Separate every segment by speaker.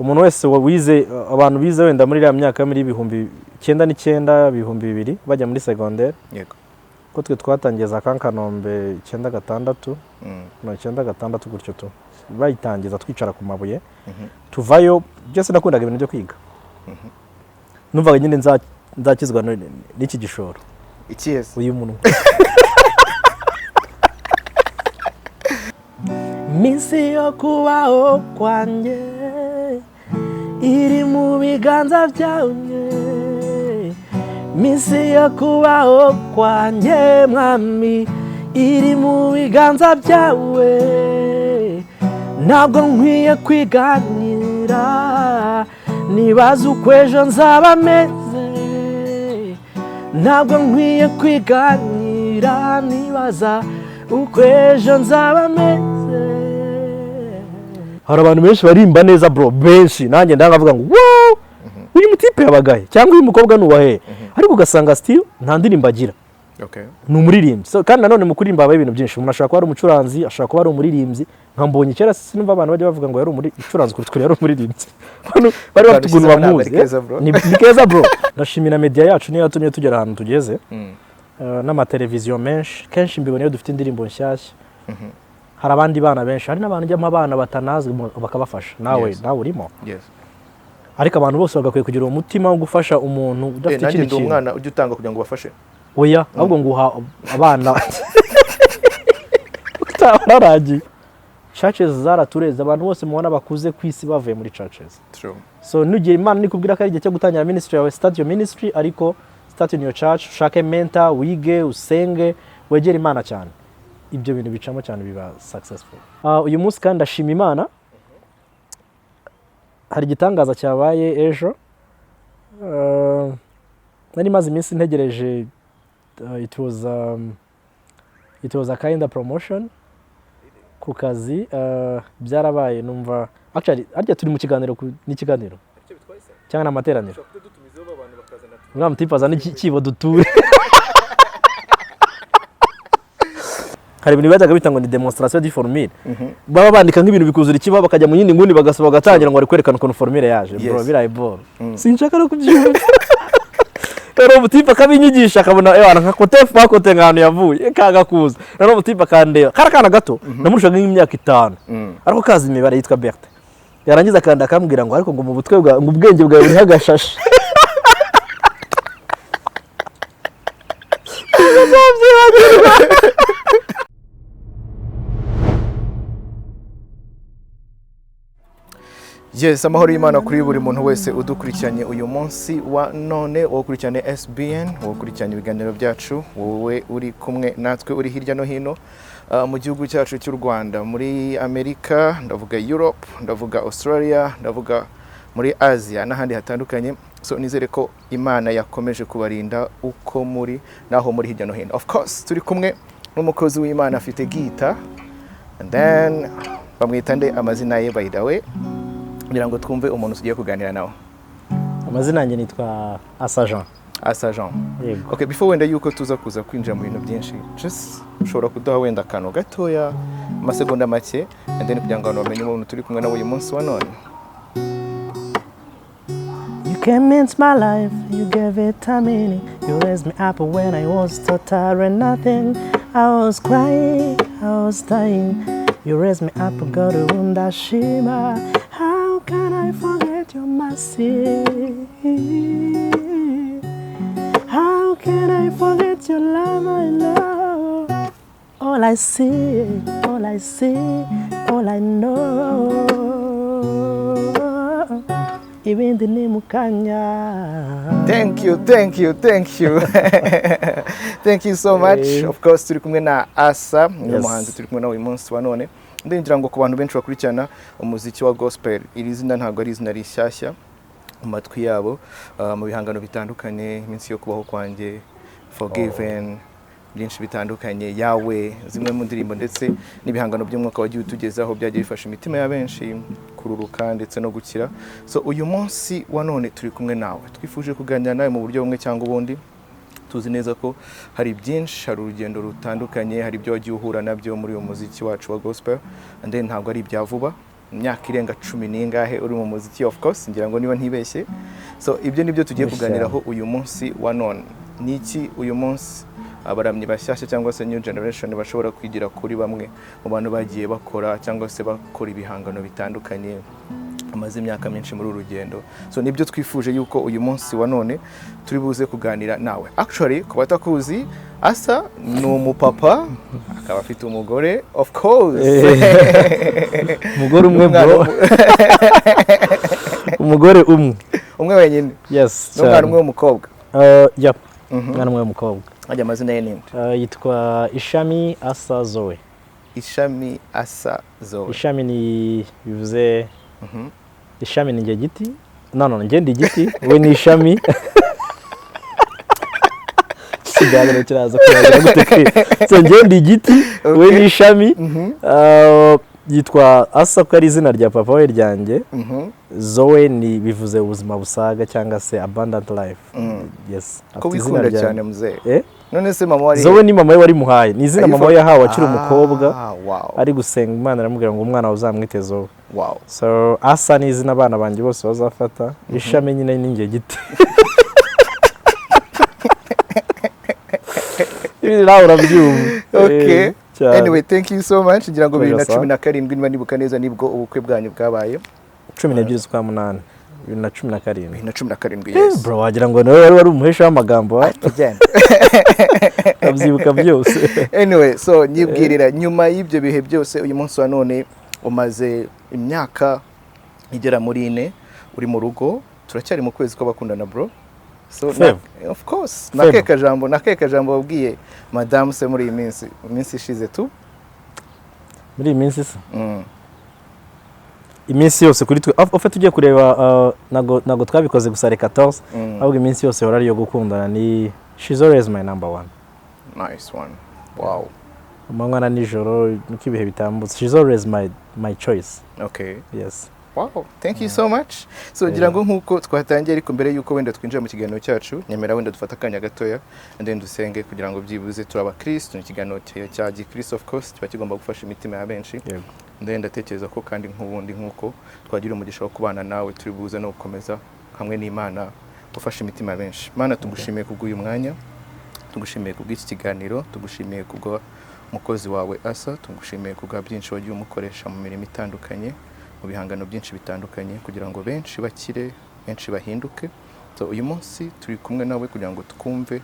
Speaker 1: umuntu wese wize abantu bize wenda muri ya myaka muri 1999 2000 bajya muri secondaire
Speaker 2: yego
Speaker 1: ko twe twatangiye za Kankanombe 96 no 96 gutyo to bayitangiza twicara ku mabuye tuvayo byose nakundaga ibintu byo kwiga numvaga nyine nzakizwa n'iki gishoro
Speaker 2: ikiyese
Speaker 1: uyu muntu Misi yo kubaho kwanjye iri mu biganza byawe Misi yo kubaho kwanjye mwami iri mu biganza byawe ntabwo nkwiye kwiganira nibaza uko ejo nzaba meze ntabwo nkwiye kwiganira nibaza uko ejo nzaba meze hari abantu benshi barimba neza bro benshi nanjye ndavuga ngo wow uyu mutipe yabagaye cyangwa uyu mukobwa nubahe ariko ugasanga still nta ndirimbo agira
Speaker 2: okay
Speaker 1: ni umuririmbyi so kandi nanone mu kurimba habaye ibintu byinshi umuntu ashaka kuba ari umucuranzi ashaka kuba ari umuririmbyi nkambonye kera sinumva abantu bajya bavuga ngo yari umucuranzi kuri yari umuririmbyi bari batugunwa muzi ni keza bro ndashimira media yacu niyo yatumye tugera ahantu tugeze n'amateleviziyo menshi kenshi mbibona iyo dufite indirimbo nshyashya hari abandi bana benshi hari n'abantu njyamo abana batanazwe bakabafasha nawe urimo ariko abantu bose bagakwiye kugira umutima wo gufasha umuntu udafite ikindi kintu
Speaker 2: umwana ujye utanga kugira ngo bafashe
Speaker 1: oya ahubwo nguha abana utararagiye churches zaratureze abantu bose mubona bakuze kwisi bavuye muri churches
Speaker 2: true
Speaker 1: so nugiye Imana nikubwira ko ari igihe cyo gutangira ministry yawe start your ministry ariko start in your church ushake mentor wige usenge wegere Imana cyane ibyo bintu bicamo cyane biba successful uyu munsi kandi ndashima Imana hari igitangaza cyabaye ejo nari maze iminsi ntegereje it was a kind of promotion ku kazi byarabaye numva actually arya turi mu kiganiro n'ikiganiro cyangwa n'amateraniro ngam tipaza n'ikibo duture hari ibintu bajyaga bita ngo ni demonstration de formule baba bandika nk'ibintu bikuzura ikiba bakajya mu yindi ngundi bagasaba gatangira ngo bari kwerekana ukuntu formule yaje bro biraye ball sinshaka no kubyumva rero mutipa kabinyigisha akabona ebana nka kote fakote ngano yavuye kaga kuza rero mutipa kandeba karakana gato namurushaga nk'imyaka 5 ariko kazi imibare yitwa Berthe yarangiza kanda akambwira ngo ariko ngo mu butwe bwa ngo ubwenge bwawe buri hagashashe
Speaker 2: Yes, amahoro y'Imana kuri buri muntu wese udukurikiranye uyu munsi wa none wokurikiranye SBN wokurikiranye ibiganiro byacu wowe uri kumwe natwe uri hirya no hino mu gihugu cyacu cy'u Rwanda muri Amerika ndavuga Europe ndavuga Australia ndavuga muri Asia n'ahandi hatandukanye so nizere ko Imana yakomeje kubarinda uko muri naho muri hirya no hino. Of course turi kumwe n'umukozi w'Imana afite gita and then bamwitande amazina ye by the way kugira ngo twumve umuntu ugiye kuganira nawe.
Speaker 1: Amazina yanjye nitwa Asa Jean.
Speaker 2: Asa Jean. Yego. Okay, before wenda yuko tuza kuza kwinjira mu bintu byinshi, just ushobora kuduha wenda kano gatoya amasegonda make and then kugira ngo abantu bamenye umuntu turi kumwe nawe uyu munsi wa none.
Speaker 1: You came into my life, you gave it a meaning. You raised me up when I was total and nothing. I was crying, I was dying. You raised me up, God, undashima. How can I forget your mercy? How can I forget your love, my love? All I see, all I see, all I know. Even the name Mukanya.
Speaker 2: Thank you. Thank you so much. Of course, turi kumwe na Asa, umuhanzi turi kumwe na uyu munsi wa none. Ndingira ngo ku bantu benshi bakurikirana umuziki wa gospel iri zina ntabwo ari izina rishyashya mu matwi yabo mu bihangano bitandukanye iminsi yo kubaho kwanjye forgiven byinshi bitandukanye yawe zimwe mu ndirimbo ndetse n'ibihangano by'umwuka wagiye utugezaho byagiye bifasha imitima ya benshi kururuka ndetse no gukira. So uyu munsi wa none turi kumwe nawe twifuje kuganira nawe mu buryo bumwe cyangwa ubundi. Tuzi neza ko hari byinshi hari urugendo rutandukanye hari ibyo wagiye uhura nabyo muri uyu muziki wacu wa gospel and then ntabwo ari ibya vuba imyaka irenga 10 n'ingahe uri mu muziki of course ngira ngo niba ntibeshye. So ibyo nibyo tugiye kuganiraho uyu munsi wa none. Niki uyu munsi abaramyi bashyashya cyangwa se new generation bashobora kwigira kuri bamwe mu bantu bagiye bakora cyangwa se bakora ibihangano bitandukanye amaze imyaka menshi muri urugendo. So nibyo twifuje yuko uyu munsi wa none turi buze kuganira nawe. Actually kuba takuzi Asa ni umupapa akaba afite umugore of course.
Speaker 1: Umugore umwe bro. Umugore umwe
Speaker 2: wenyine.
Speaker 1: Yes.
Speaker 2: N'umwana umwe w'umukobwa.
Speaker 1: Yeah. Umwana umwe w'umukobwa.
Speaker 2: Ajya amazina ye ninde?
Speaker 1: Yitwa Ishami Asa Zoe.
Speaker 2: Ishami Asa Zoe.
Speaker 1: Ishami ni bivuze Ishami ni giti. No, njye ndi igiti, we ni ishami. Kiganiro kiraza kurangira gute? So njye ndi igiti, we ni ishami. Yitwa Asa ko ari izina rya papa we ryanjye. Zoe ni bivuze ubuzima busaga cyangwa se abundant life. Yes.
Speaker 2: Ko wikunda cyane muzee. None se mama wari
Speaker 1: Zoe ni mama we wari muhaye. Ni izina mama we yahawe akiri umukobwa.
Speaker 2: Wow.
Speaker 1: Ari gusenga Imana aramubwira ngo umwana uzamwite Zoe.
Speaker 2: Wow.
Speaker 1: So Asa ni izina abana banjye bose bazafata. Ishami nyine ni njye giti. Laura byumva.
Speaker 2: Okay. Anyway, thank you so much. Ngira ngo 2017 niba nibuka neza nibwo ubukwe bwanyu bwabaye.
Speaker 1: 12 z'ukwa 8. 2017.
Speaker 2: 2017 yes.
Speaker 1: Bro wagira ngo nawe wari umuhesha w'amagambo. Abyibuka byose.
Speaker 2: Anyway, so nyibwirira nyuma y'ibyo bihe byose uyu munsi wa none umaze imyaka igera muri 4 uri mu rugo. Turacyari mu kwezi kw'abakundana bro. So of course nakeka jambo babwiye madame se muri iyi minsi ishize tu
Speaker 1: muri iyi minsi se iminsi yose kuri twe ofite tugiye kureba nago twabikoze gusa reka 14 ahubwo iminsi yose hora ariyo gukundana ni she's always my number one.
Speaker 2: Nice one. Wow.
Speaker 1: Amanywa na nijoro nuko ibihe bitambutse she's always my choice.
Speaker 2: Okay.
Speaker 1: Yes.
Speaker 2: Wow, thank you so much. So ngira ngo nkuko twatangiye ariko mbere yuko wenda twinjira mu kiganiro cyacu nyemera wenda dufata akanya gatoya and then dusenge kugira ngo byibuze turaba Kristo mu kiganiro cya Gikristo of course kiba kigomba gufasha imitima ya benshi.
Speaker 1: Yego.
Speaker 2: Ndenda ndatekereza ko kandi nk'ubundi nkuko twagira umugisha wo kubana nawe turi buze no gukomeza hamwe n'Imana gufasha imitima ya benshi. Mana tugushimiye kubw'uyu mwanya, tugushimiye kubw'iki kiganiro, tugushimiye kubwo mukozi wawe Asa, tugushimiye kubwa byinshi wagiye umukoresha mu mirimo itandukanye mu bihangano byinshi bitandukanye kugira ngo benshi bakire benshi bahinduke. So uyu munsi turi kumwe nawe kugira ngo twumve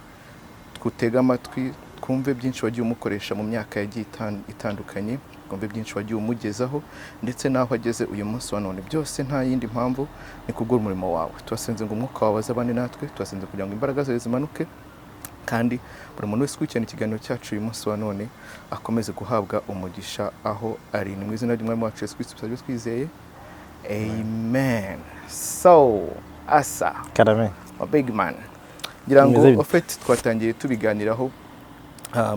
Speaker 2: twutega amatwi twumve byinshi wagiye umukoresha mu myaka yagiye itandukanye, twumve byinshi wagiye umugezaho ndetse naho ageze uyu munsi wa none. Byose nta yindi mpamvu ni kubwo umurimo wawe. Twasenze ngo umwuka wawe azabane natwe, twasenze kugira ngo imbaraga zawe zimanuke kandi buri muntu wese ukurikirana ikiganiro cyacu uyu munsi wa none akomeze guhabwa umugisha aho ari. Ni mu izina ry'Umwami wacu Yesu Kristo twizeye. Amen. So Asa
Speaker 1: Karame
Speaker 2: a big man. Ngira ngo ofite twatangiye tubiganiraho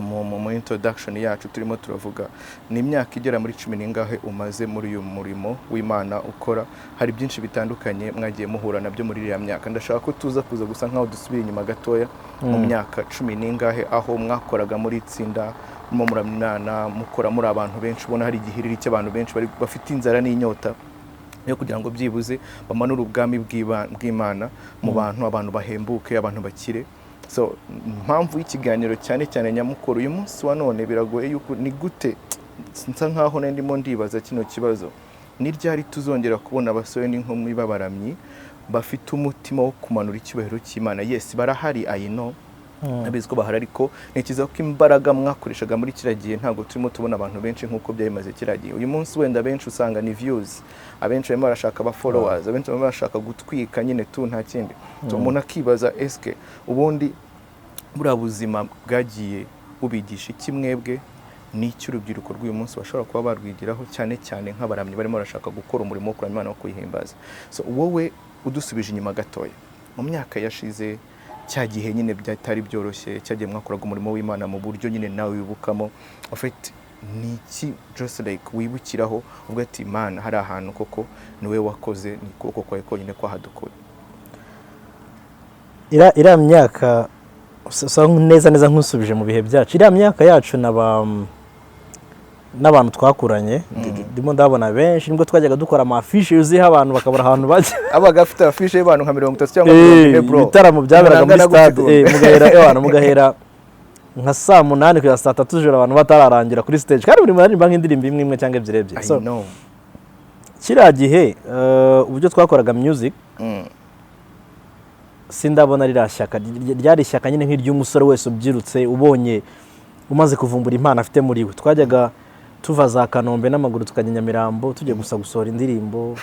Speaker 2: mu introduction yacu turimo turavuga ni imyaka igera muri 10 n'ingahe umaze muri uyu murimo w'Imana ukora. Hari byinshi bitandukanye mwagiye muhura nabyo muri iriya myaka. Ndashaka ko tuza gusa nkaho dusubira inyuma gatoya mu myaka 10 n'ingahe aho mwakoraga muri itsinda mu muramwana mukora muri abantu benshi ubona hari igihiriri cy'abantu benshi bafite inzara n'inyota yo kugira ngo byibuze bamanura ubwami bw'Imana mu abantu bahembuke abantu bakire. So impamvu y'ikiganiro cyane nyamukuru uyu munsi wa none biragoye yuko ni gute nsa nkaho ndimo ndibaza kino kibazo ni ryari tuzongera kubona abasore n'inkumi b'abaramyi bafite umutima wo kumanura icyubahiro cy'Imana. Yes barahari I know abizi ko bahari ariko ntekereza ko imbaraga mwakoreshaga muri kiragiye ntago turimo tubona abantu benshi nkuko byayimaze kiragiye. Uyu munsi wenda benshi usanga ni views, abenshi barimo barashaka ba followers, abenshi barimo barashaka gutwika nyine tu nta kindi. Umuntu akibaza eske ubundi buri buzima bwagiye bubigisha Kimwebwe n'icyo urubyiruko rw'uyu munsi bashobora kuba barwigiraho cyane nk'abaramyi barimo barashaka gukora umurimo wo kuramya Imana no kuyihimbaza. So wowe udusubije inyuma gatoya mu myaka yashize cya gihe nyine byatari byoroshye cyagiye mwakoraga umurimo w'Imana mu buryo nyine nawe wibukamo ofite niki just like wibukiraho ubwo ati Imana hari ahantu koko niwe wakoze ni koko kwawe konyine kwahadukoye.
Speaker 1: ira myaka neza nk'usubije mu bihe byacu iriya myaka yacu n'abantu twakuranye ndimo ndabona benshi nibwo twajyaga dukora amafishi yuzuyeho abantu bakabura ahantu bajya
Speaker 2: abaga afite afishi y'abantu nka 30 cyangwa 40 bro
Speaker 1: ibitaramo byaberaga muri stade mugahera nka saa 8 kugeza saa 3 z'ijoro abantu batararangira kuri stage kandi buri muntu aririmba nk'indirimbo imwe cyangwa ebyiri so kiriya gihe uburyo twakoraga music sindabona ryari ishyaka nyine nk'iry'umusore wese ubyirutse ubonye umaze kuvumbura impano afite muri we twajyaga tuva za Kanombe n'amaguru tukajya Nyamirambo tujye gusa gusohora indirimbo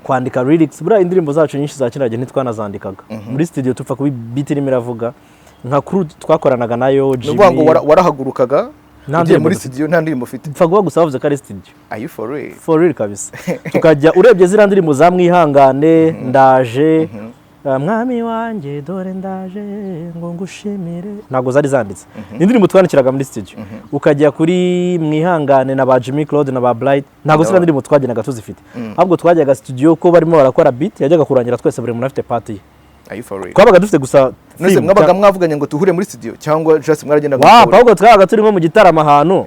Speaker 1: kwandika lyrics buriya indirimbo zacu nyinshi za kiriya gihe ntitwanazandikaga muri studio tupfa kubi beat irimo iravuga nka crew twakoranaga nayo
Speaker 2: Jimmy ngo warahagurukaga ngiye muri studio nta ndirimbo ufite
Speaker 1: pfa gusa bavuze ko ari studio
Speaker 2: are you for real
Speaker 1: kabisa tukajya urebye zira ndirimbo za Mwihangane ndaje mwami wanjye dore ndaje ngo ngushimire ntago zari zanditse indirimbo twandikiraga muri studio ukajya kuri Mwihangane na ba Jimmy Claude na ba Bright ntago zira ndirimbo twagenaga tuzifite ahubwo twajyaga studio ko barimo barakora beat yajyaga kurangira twese buri muntu afite party
Speaker 2: are you for real
Speaker 1: twabaga dufite gusa
Speaker 2: nose mwabaga mwavuganye ngo tuhure muri studio cyangwa just mwaragenda
Speaker 1: ahubwo twabaga turimo mu gitaramo ahantu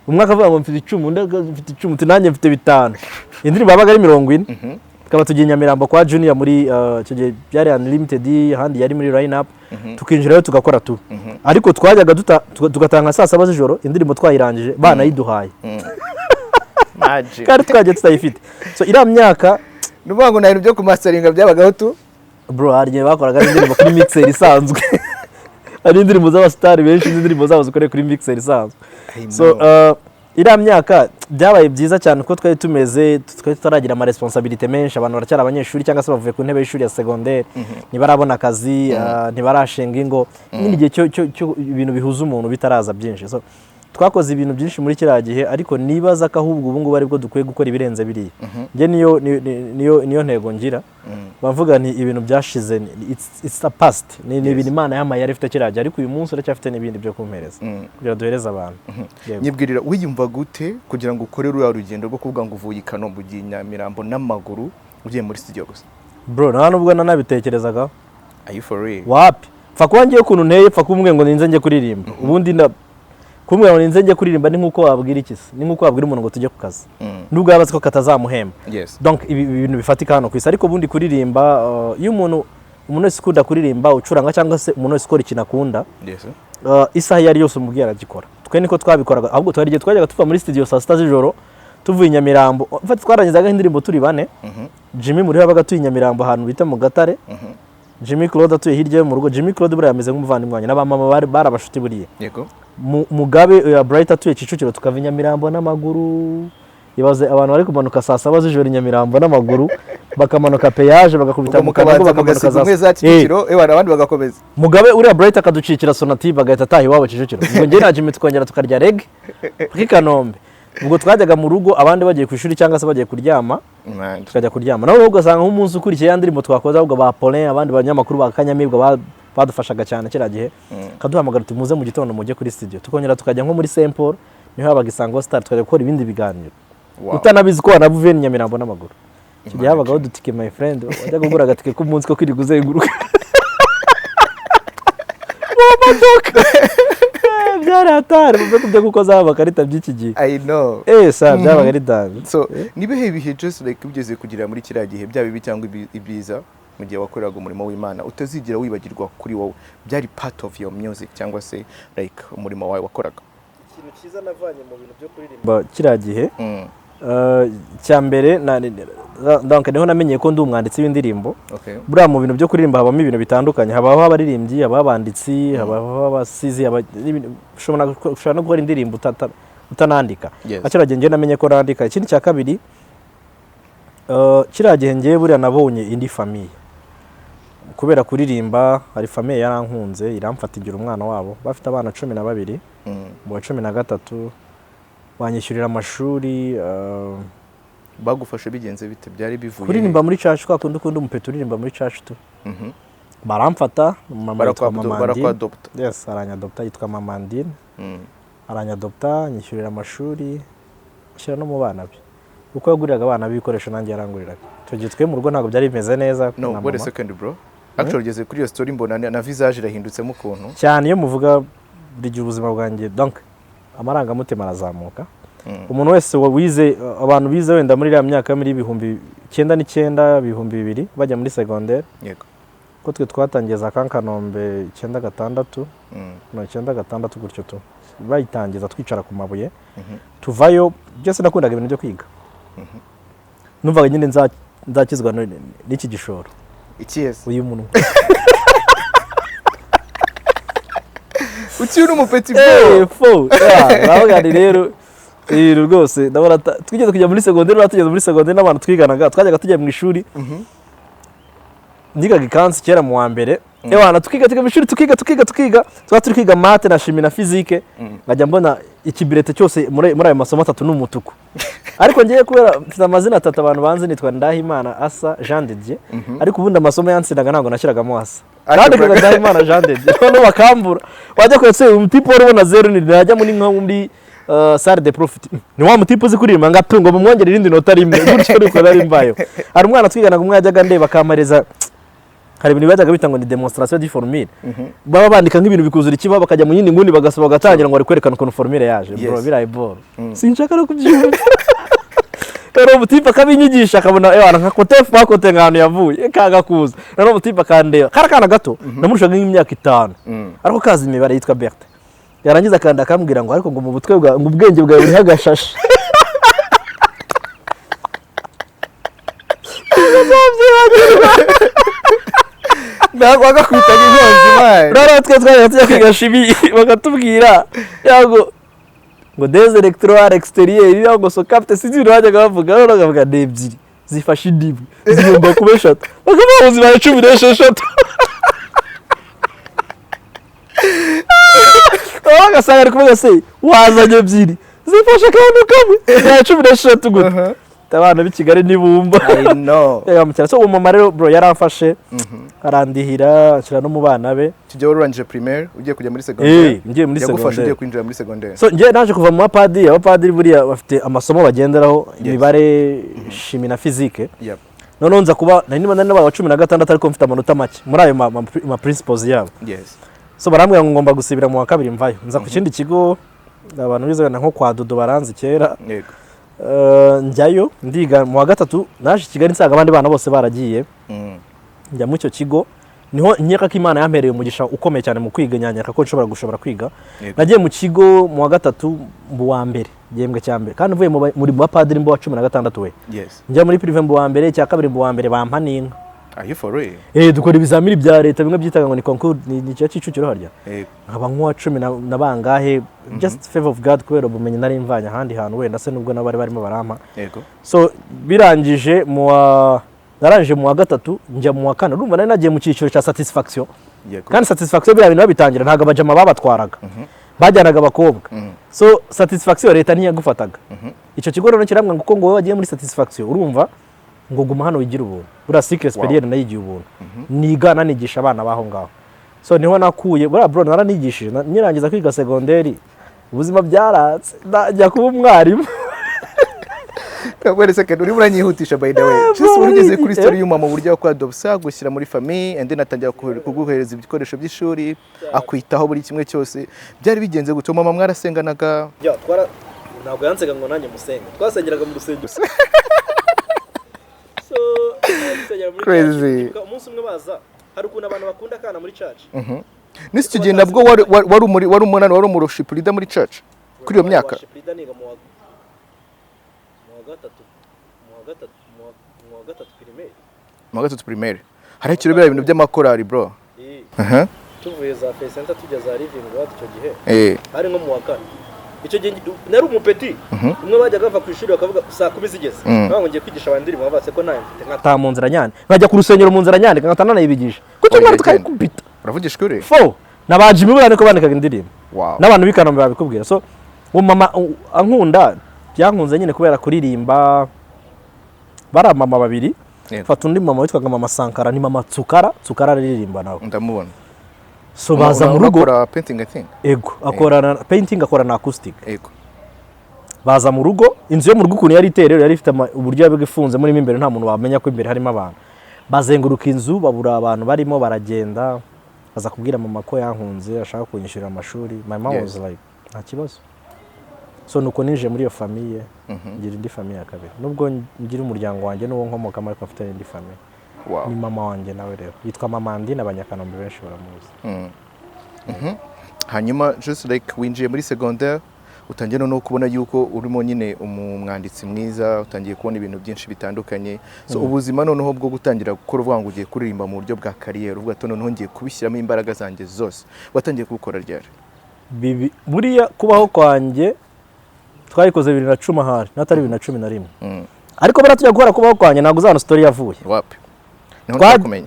Speaker 1: umwe akavuga ngo mfite 10 undi mfite 10 nanjye mfite 5 indirimbo yabaga ari 40 tukaba tugiye Nyamirambo kwa Junior muri icyo gihe byari unlimited handi yari muri line up tukinjirayo tugakora tu ariko twajyaga tugatanga saa 7 z'ijoro indirimbo twayirangije bana yiduhaye
Speaker 2: magic
Speaker 1: kandi twagiye tutayifite so ira myaka
Speaker 2: nuvuga ngo nari byo ku masteringa byabagaho tu
Speaker 1: bro harye bakoraga indirimbo kuri mixer isanzwe ari indirimbo z'abastar benshi indirimbo zabo zikoreye kuri mixer isanzwe so ira myaka byabaye byiza cyane ko twari tumeze twari tutaragira ama responsibility menshi abantu baracyari abanyeshuri cyangwa se bavuye ku ntebe y'ishuri ya secondaire ntibarabona akazi ntibarashinga ingo n'indi gihe cyo ibintu bihuza umuntu bitaraza byinshi so twakoze ibintu byinshi muri kiriya gihe ariko nibaza ko ahubwo ubu ngubu aribwo dukwiye gukora ibirenze biriya nge niyo ntego ngira bavuga ni ibintu byashize it's a past ni ibintu Imana yamaye yari ifite kiriya gihe ariko uyu munsi uracyafite n'ibindi byo kumpereza kugira duhereze abantu
Speaker 2: nyibwirira wiyumva gute kugira ngo ukore ruriya rugendo rwo kuvuga ngo uvuye i Kanombe ugiye Nyamirambo n'amaguru ugiye muri studio gusa
Speaker 1: bro nta nubwo nanabitekerezaga
Speaker 2: are you for real
Speaker 1: wapi pfa kuba ngiye ukuntu nteye pfa kumwe ngo ninze njye kuririmba ubundi kumwe ngo ninze njye kuririmba ni nkuko wabwira iki ni nkuko wabwira umuntu ngo tujye ku kazi nubwo yabaze ko katazamuhemba donc ibintu bifatika hano kwisa ariko bundi kuririmba iyo umuntu wese ukunda kuririmba ucuranga cyangwa se umuntu wese ukora ikintu akunda isaha yari yose umubwira aragikora twe niko twabikoraga ahubwo twarigiye twajyaga tuva muri studio saa 6 z'ijoro tuvuye Nyamirambo mfata twarangizaga indirimbo turi bane Jimmy muri yabaga tuyi Nyamirambo ahantu bita mu Gatare Jimmy Claude atuye hirya yo mu rugo Jimmy Claude buriya yameze nk'umuvandimwe wanjye n'abamama barabashuti buriye
Speaker 2: yego
Speaker 1: Mugabe ya Bright atuye Kicukiro tukava Nyamirambo n'amaguru ibaze abantu bari kumanuka saa 7 z'ijoro Nyamirambo n'amaguru bakamanuka peyage bagakubita mu kabango bakamanuka za
Speaker 2: Kicukiro abandi bagakomeza
Speaker 1: Mugabe uriya Bright akaducikira Sonatube agahita ataha iwabo Kicukiro ngo nge na Jimmy tukongera tukarya reg kuri Kanombe ubwo twajyaga mu rugo abandi bagiye ku ishuri cyangwa se bagiye kuryama tukajya kuryama nawe ugasanga nk'umunsi ukurikiye yandirimbo twakoze ahubwo ba Paulin abandi banyamakuru ba Kanyamibwa badufashaga cyane kera gihe kaduhamagara tumuze mu gitondo mujye kuri studio tukongera tukajya nko muri Saint Paul niho habaga Isango Star tukajya gukora ibindi biganiro utanabizi ko wanavuye Nyamirambo n'amaguru kigiye habagaho dutike my friend wajya kugura agatike k'umunsi ko kwiri kuzenguruka byari hatari mu byo gukoza abakarita by'iki gihe
Speaker 2: I know
Speaker 1: sa byabaga ari danje
Speaker 2: so nibihe bihe just like ugeze kugira muri kiriya gihe byaba ibi cyangwa ibiza mu gihe wakoreraga umurimo w'Imana utazigira wibagirwa kuri wowe byari part of your music cyangwa se like umurimo wawe wakoraga
Speaker 1: ikintu cyiza navanye mu bintu byo kuririmba kiriya gihe cyambere donc niho namenye ko ndi umwanditsi w'indirimbo buriya mu bintu byo kuririmba habamo ibintu bitandukanye habaho abaririmbyi habaho abanditsi habaho abasizi ushobora no gukora indirimbo utanandika akira gihe namenye ko nandika ikindi cya kabiri kiriya gihe ngiye buriya nabonye indi famille kubera kuririmba hari famille yarankunze iramfata igira umwana wabo bafite abana 12 mu 13 banyishyurira amashuri
Speaker 2: bagufashe bigenze bite byari bivuye
Speaker 1: kuririmba muri church kwa kundi umupeto uririmba muri church tu baramfata mama yitwa Mamandine yes aranyadopta yitwa Mamandine aranyadopta nyishyurira amashuri shyira no mu bana be uko yaguriraga abana bikoresho nanjye yaranguriraga tugiye twe mu rugo ntago byari bimeze neza
Speaker 2: no what a second bro actually geze kuri iyo story mbona na visage irahindutsemo ukuntu
Speaker 1: cyane iyo muvuga buri gihe ubuzima bwanjye donc amarangamutima arazamuka umuntu wese wize abantu bize wenda muri ya myaka muri 1999 2000 bajya muri secondaire
Speaker 2: yego
Speaker 1: ko twe twatangiye za Kankanombe 96 no 96 gutyo tu bayitangiza twicara ku mabuye tuvayo byose nakundaga ibintu byo kwiga numvaga nyine nzakizwa n'iki gishoro
Speaker 2: ikiyese
Speaker 1: uyu muntu
Speaker 2: uciye n'umupeti
Speaker 1: fo bavuga ni rero rwose ndabona twigeze kujya muri secondaire n'abantu twiganaga twajyaga tujya mu ishuri ndigaga ikansi kera mu wa mbere ewana tukiga mu ishuri tukiga twa turi kwiga mate na chimie na physique ngajya mbona ikibirete cyose muri ayo masomo atatu n'umutuku ariko ngiye kubera mfite amazina atatu abantu banze nitwa Ndahimana Asa Jean ariko ubundi amasomo yansinaga ntabwo nashyiragamo Asa ariko Ndahimana Jean none bakambura wajya kwese umutipo wari ubona 0 ni najya muri salle de profit ni wa mutipo uzi kuririmba ngatungo mumwongera irindi nota rimwe gutyo ariko nari mbayo ari umwana twiganaga umwe yajyaga ndeba kamareza hari ibintu bajyaga bita ngo ni demonstration di formule baba bandika nk'ibintu bikuzura ikiba bakajya mu yindi nguni bagasaba gatangira ngo ari kwerekana ukuntu formule yaje bro biraye ball sinshaka no kubyumva rero mutipa kabinyigisha akabona ewana nka kote fakote ngano yavuye kaga kuza rero mutipa kandeba karakana gato namurushaga nk'imyaka 5 ariko kazi imibare yitwa Berthe yarangiza kandi akambwira ngo ariko ngo mu butwe bwa ngo ubwenge bwawe buri hagashashe
Speaker 2: ndagwaga kwitaga inkongi man
Speaker 1: rero twe tujya kwiga chimie bakatubwira yago ngo des électrodes extérieures yago so capte sinzi bajyaga bavuga rero bakavuga n'ebyiri zifashe indibu zigomba kuba 3 bakavuga ubuzima 16 gasanga ari kuvuga se wazanye ebyiri zifashe kandi kamwe 16 gute abana b'Ikigali nibumva
Speaker 2: I know
Speaker 1: mucyara so umama rero bro yaramfashe arandihira akira no mu bana be
Speaker 2: kijya urangije primaire ugiye kujya muri secondaire
Speaker 1: ngiye muri secondaire
Speaker 2: yagufasha ugiye kwinjira muri secondaire
Speaker 1: so ngiye naje kuva mu abapadiri buriya bafite amasomo bagenderaho imibare chimie na physique none nza kuba nari n'aba 16 ariko mfite amanota make muri ayo ma principles yabo so barambwira ngo ngomba gusibira mu wa kabiri mvayo nza ku kindi kigo abantu bize nko kwa Dodo baranzi kera njyayo ndiga mu wa gatatu naje Kigali nsaga abandi bana bose baragiye njya mu cyo kigo niho nkeka ko Imana yampereye umugisha ukomeye cyane mu kwiga nyanyaka ko nshobora kwiga nagiye mu kigo mu wa gatatu mu wa mbere gihembwe cya mbere kandi uvuye muri bapadiri mbo wa 16 we njya muri privé mbo wa mbere cya kabiri mbo wa mbere bampa n'inka
Speaker 2: Are you for real?
Speaker 1: Dukora ibizamini bya leta bimwe byitaga ngo ni concours ni cya Kicukiro harya. Nkaba nk'uwa 10 na bangahe just favor of God kubera ubumenyi nari mvanya handi hantu wenda se nubwo nabari barimo barampa. So birangije narangije mu wa gatatu njya mu wa kane urumva nari nagiye mu cyiciro cya satisfaction. Kandi satisfaction bya bintu babitangira ntago abajama babatwaraga. Bajyanaga abakobwa. So satisfaction leta ntiyagufataga. Icyo kigo rero kiramwe ngo wowe wagiye muri satisfaction urumva ngo guma hano wigira ubuntu bura cycle experience nayigiye ubuntu niga nanigisha abana baho ngaho so niho nakuye bro naranigishije nyirangiza kwiga secondaire ubuzima byaratse najya kuba umwarimu
Speaker 2: kabere second uri buranyihutisha by the way just urigeze kuri story y'umama buryo kwa adopsa gushyira muri famille and then atangira kuguhereza ibikoresho by'ishuri akwitaho buri kimwe cyose byari bigenze gutuma mama mwarasenganaga
Speaker 1: ntabwo yansega ngo nanjye musenga twasengeraga mu rusengero
Speaker 2: crazy
Speaker 1: umunsi umwe baza hari ukuntu abantu bakunda kana muri church
Speaker 2: nisi kigiye nabwo wari umurship leader muri church kuri iyo myaka mu wa gatatu primaire hari ikiro bya ibintu by'amakorari bro
Speaker 1: tuvuye za face center tujya za living wacu icyo gihe hari nko mu wa kane icyo gihe nari umupeti umwe bajyaga bava ku ishuri bakavuga saa 10 zigeze ntabwo ngiye kwigisha abandi bavase ko nayo mfite nkata mu nzira nyane nkajya ku rusengero mu nzira nyane nkatana nayibigisha kuko mwari tukayikubita
Speaker 2: uravugisha kuri
Speaker 1: fo nabaje imibura ko bandikaga indirimbo n'abantu bikanombe babikubwira so mama ankunda byankunze nyine kubera kuririmba bara mama babiri fata undi mama witwaga mama Sankara ni mama Tsukara aririmba nawe
Speaker 2: ndamubona
Speaker 1: so baza mu rugo
Speaker 2: akora painting I think
Speaker 1: akora painting akora na acoustic baza mu rugo inzu yo mu rugo kuntu yari iterero yari ifite uburyo bw'ifunze muri imbere nta muntu wamenya ko imbere harimo abantu bazenguruka inzu babura abantu barimo baragenda baza kubwira mama ko yankunze ashaka kunyishurira amashuri my mom was like nta kibazo so nuko ninje muri iyo famille ngira indi famille ya kabiri nubwo ngira umuryango wanjye n'uwo nkomokamo ariko mfite indi famille ni mama wanjye nawe rero yitwa mama Andi n'abanyakanombe benshi baramuzi.
Speaker 2: Hanyuma just like winjiye muri secondaire utangiye no kubona yuko urimo nyine umwanditsi mwiza, utangiye kubona ibintu byinshi bitandukanye, so ubuzima noneho bwo gutangira gukora uvuga ngo ugiye kuririmba mu buryo bwa career, uvuga ati noneho ngiye kubishyiramo imbaraga zanjye zose, watangiye kubikora ryari?
Speaker 1: Buriya kubaho kwanjye twayikoze 2010 hari natari 2011 ariko baratujya gukora kubaho kwanjye ntabwo uzana story yavuye
Speaker 2: wapi.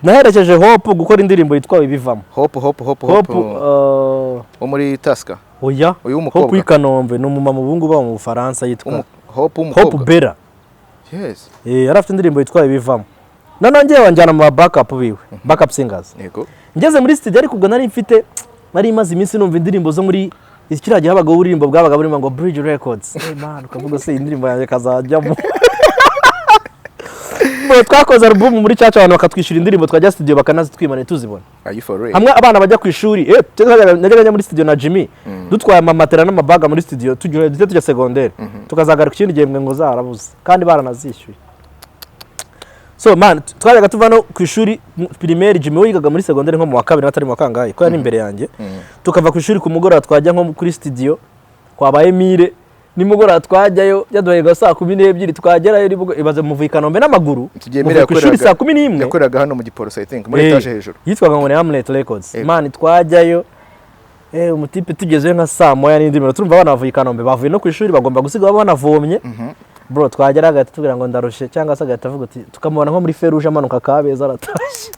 Speaker 1: Naherekeje Hope gukora indirimbo yitwa ibivamo.
Speaker 2: Hope muri Taska.
Speaker 1: Oya, Hope y'Ikanombe ni umumama ubungu ba mu Bufaransa yitwa Hope Bera.
Speaker 2: Yes.
Speaker 1: Yarafite indirimbo yitwa ibivamo. None ngiye wanjyana mu backup biwe, backup singers.
Speaker 2: Yego.
Speaker 1: Ngeze muri studio ariko ubwo nari imaze iminsi numva indirimbo zo muri ikiragiye habaga uririmbo bwabaga burimo ngo Bridge Records. Man ukavuga se indirimbo yanjye kazajyamo. Twakoze album muri cyacu abantu bakatwishyura indirimbo twajya studio bakanazitwimana tuzibona.
Speaker 2: Are you for real?
Speaker 1: Hamwe abana bajya ku ishuri najyaga muri studio na Jimmy dutwaye amamatera n'amabaga muri studio tujya secondaire tukazagaruka ikindi gihembwe ngo zarabuze kandi baranazishyuye. So man twajyaga tuva no ku ishuri primaire Jimmy wigaga muri secondaire nko mu wa kabiri natari mu kangahe ko yari imbere yanjye tukava ku ishuri ku mugoroba twajya nko kuri studio kwabaye Mire nimugora twajyayo yaduhega saa 12 twagerayo ibaze mu Ikanombe n'amaguru
Speaker 2: tugemera
Speaker 1: yakoraga saa 11
Speaker 2: yakoraga hano mu Giporoso I think muri etage hejuru
Speaker 1: yitwaga ngo ni Hamlet Records. Man twajyayo umutipe tugezeyo nka saa moya n'indi turumva abana bavuye Ikanombe bavuye no ku ishuri bagomba gusiga banavomye bro twageraga tubwira ngo ndarushe cyangwa se agahita avuga ati tukamubona nko muri Feruje amanuka Kabeza aratashye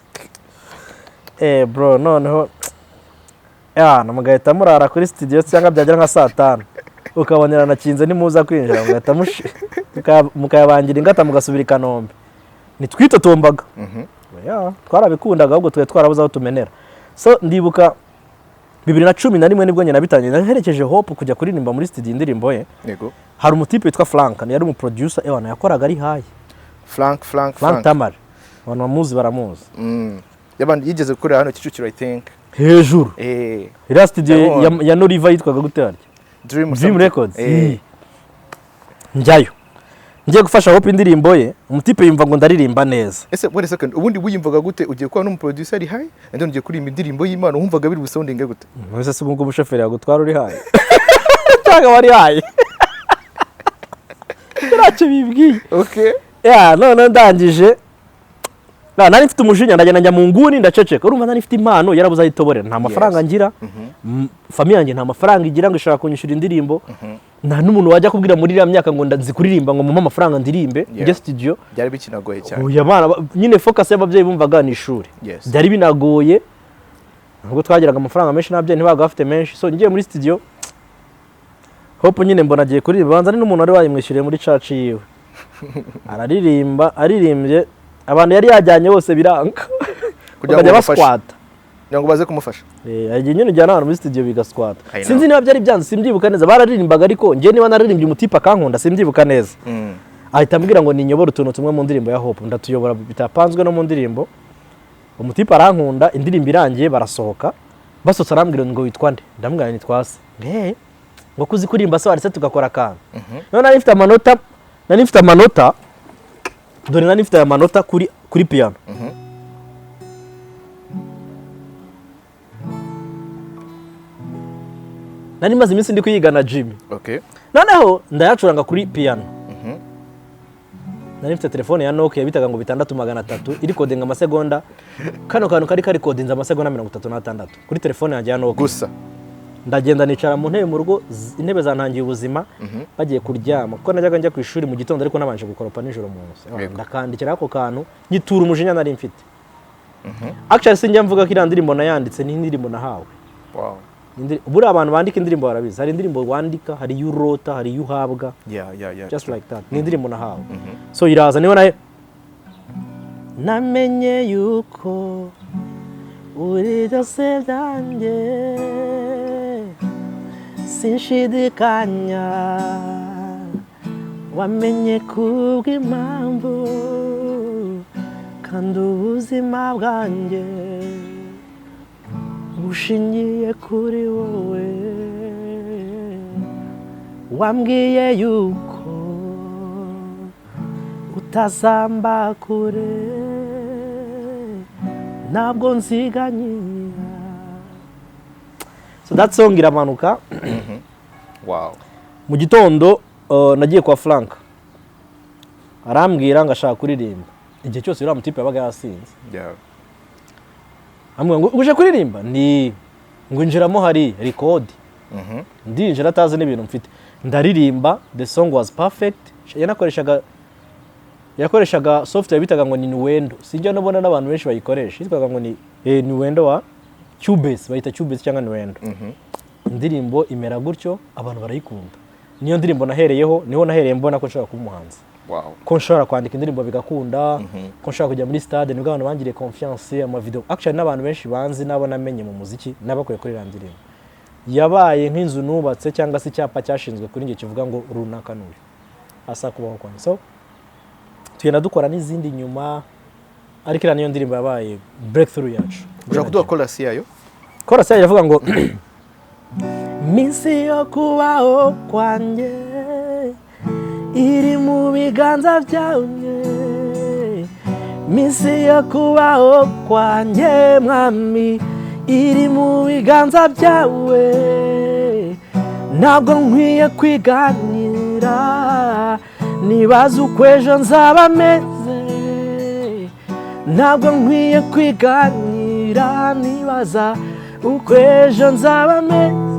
Speaker 1: bro noneho namugahita murara kuri studio cyangwa byagera nka saa 5 ukabonera nakinze nimuza kwinjira mugahita mukayabangira ingata mugasubira Ikanombe nitwitotombaga twarabikundaga ahubwo twe twarabuze aho tumenera. So ndibuka 2011 nibwo nyine nabitangiye naherekeje Hope kujya kuririmba muri studio indirimbo ye.
Speaker 2: Yego.
Speaker 1: Hari umutipe witwa Frank yari mu producer yakoraga ari hayi. Frank Tamar. Abantu bamuzi baramuzi.
Speaker 2: Yabandi yigeze gukora hano Kicukiro I think.
Speaker 1: Hejuru. Ira studio ya Noriva yitwaga gute Dream Records. Njyayo. Ngiye gufasha Hope indirimbo ye, umutipe yumva ngo ndaririmba neza.
Speaker 2: Ese wait a second, ubundi wiyumvaga gute ugiye kwa no producer ari hayi? Ende ugiye kuririmba indirimbo y'Imana wumvaga biri busoundinge gute?
Speaker 1: Mwese se ubwo umushoferi yagutwara uri hayi. Cyangwa wari hayi. Ntacyo bibwiye.
Speaker 2: Okay.
Speaker 1: None ndangije. Nari mfite umujinya ndajya mu nguni ndaceceka. Urumva nari mfite impano yarabuze ayitoborera. Nta mafaranga ngira. Famille yanjye nta mafaranga igira ngo ishaka kunyishyura indirimbo. Nta n'umuntu wajya kubwira muri iriya myaka ngo ndazi kuririmba ngo mumpa amafaranga ndirimbe njye studio.
Speaker 2: Byari bikinagoye cyane.
Speaker 1: Oya bana nyine focus y'ababyeyi bumvaga ni ishuri. Byari binagoye. Nubwo twagiraga amafaranga menshi n'ababyeyi ntibaga bafite menshi. So ngiye muri studio. Hope nyine mbona agiye kuririmba banza ni n'umuntu wari wayimwishyuriye muri church yiwe. Aririmbye abantu yari yajyanye bose biranga kujya basquata
Speaker 2: ngo baze kumufasha
Speaker 1: agiye nyine njyana hano muri studio bigasquata sinzi niba byari byanze simbyibuka neza bararirimbaga ariko ngiye niba naririmbye umutipe akankunda simbyibuka neza ahita ambwira ngo ninyobora utuntu tumwe mu ndirimbo ya Hope ndatuyobora bitapanzwe no mu ndirimbo umutipe arankunda indirimbo irangiye barasohoka basotsa arambwira ngo witwa nde ndamwira nitwa Asa ngo kuzi kurimba se waretse tugakora kan none nari mfite amanota dore nari mfite amanota kuri piano nari maze iminsi ndi kuyiga na Jimmy noneho ndayacuranga kuri piano nari mfite telefone ya Nokia bitaga ngo 6300 iri kodinga amasegonda kano kantu kari kodinza amasegonda 36 kuri telefone yanjye ya Nokia
Speaker 2: gusa
Speaker 1: ndagenda nicara mu ntebe mu rugo intebe zantangiye ubuzima bagiye kuryama kuko najyaga njya ku ishuri mu gitondo ariko nabanje gukoropa nijoro mu nsi ndakandikira ako kantu nyitura umujinya nari mfite actually sinjya mvuga ko irandirimbo nayanditse ni indirimbo nahawe buri abantu bandika indirimbo barabizi hari indirimbo wandika hari y'urota hari y'uhabwa just like that ni indirimbo nahawe so iraza niho naye namenye yuko uri byose byanjye sinshidikanya wamenye kubw'impamvu kandi ubuzima bwanjye bushingiye kuri wowe wambwiye yuko utazamba kure ntabwo nziganyira. So that song iramanuka.
Speaker 2: Wow.
Speaker 1: Mu gitondo nagiye kwa Frank arambwira ngo ashaka kuririmba. Igihe cyose uriya mutipe yabaga yasinze. Amwe ngo uje kuririmba ni ngo injiramo hari record. Ndinjira atazi n'ibintu mfite. Ndaririmba, the song was perfect. Yakoreshaga software bitaga ngo ni Nuendo. Sinjya nabona n'abantu benshi bayikoresha. Yitwaga ngo ni Nuendo wa Cubase, bayita Cubase cyangwa Nuendo. Indirimbo imera gutyo abantu barayikunda. Niyo ndirimbo nahereyeho, niho nahereye mbona ko nshaka kuba umuhanzi.
Speaker 2: Wow.
Speaker 1: Ko nshaka kwandika indirimbo bigakunda, ko nshaka kujya muri stade nibwo abantu bangiriye confiance ama video. Actually n'abantu benshi banzi nabo namenye mu muziki nabakoye kuri randirimbo. Yabaye nk'inzu nubatse cyangwa se icyapa cyashinzwe kuri nge kivuga ngo runaka n'uyu. Asa kubaho kwanjye. So tugenda dukora n'izindi nyuma ariko ira niyo ndirimbo yabaye breakthrough yacu.
Speaker 2: Ushaka kuduha chorus yayo?
Speaker 1: Chorus yayo iravuga ngo minsi yo kubaho kwanjye iri mu biganza byawe, minsi yo kubaho kwanjye mwami iri mu biganza byawe, ntabwo nkwiye kwiganira nibaza uko ejo nzaba meze, ntabwo nkwiye kwiganira nibaza uko ejo nzaba meze.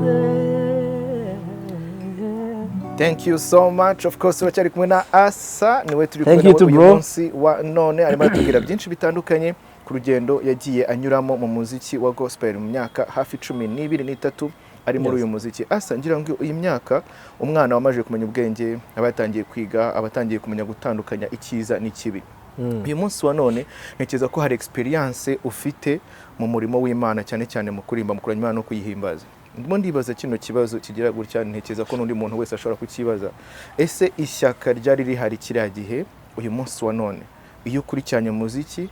Speaker 2: Thank you so much. Of course uracyari kumwe na Asa, niwe turi kumwe nawe uyu munsi wa none, arimo atubwira byinshi bitandukanye ku rugendo yagiye anyuramo mu muziki wa gospel mu myaka hafi 12 ari muri uyu muziki. Asa, ngira ngo uyu myaka umwana wamaje kumenya ubwenge, abatangiye kwiga, abatangiye kumenya gutandukanya icyiza n'ikibi. Uyu munsi wa none ntekereza ko hari experience ufite mu murimo w'Imana, cyane cyane mu kurimba, mu kuramya Imana no kuyihimbaza. Ndimo ndibaza kino kibazo kigira gutya, ntekereza ko n'undi muntu wese ashobora kukibaza. Ese ishyaka ryari rihari kiriya gihe, uyu munsi wa none iyo ukurikiranye muziki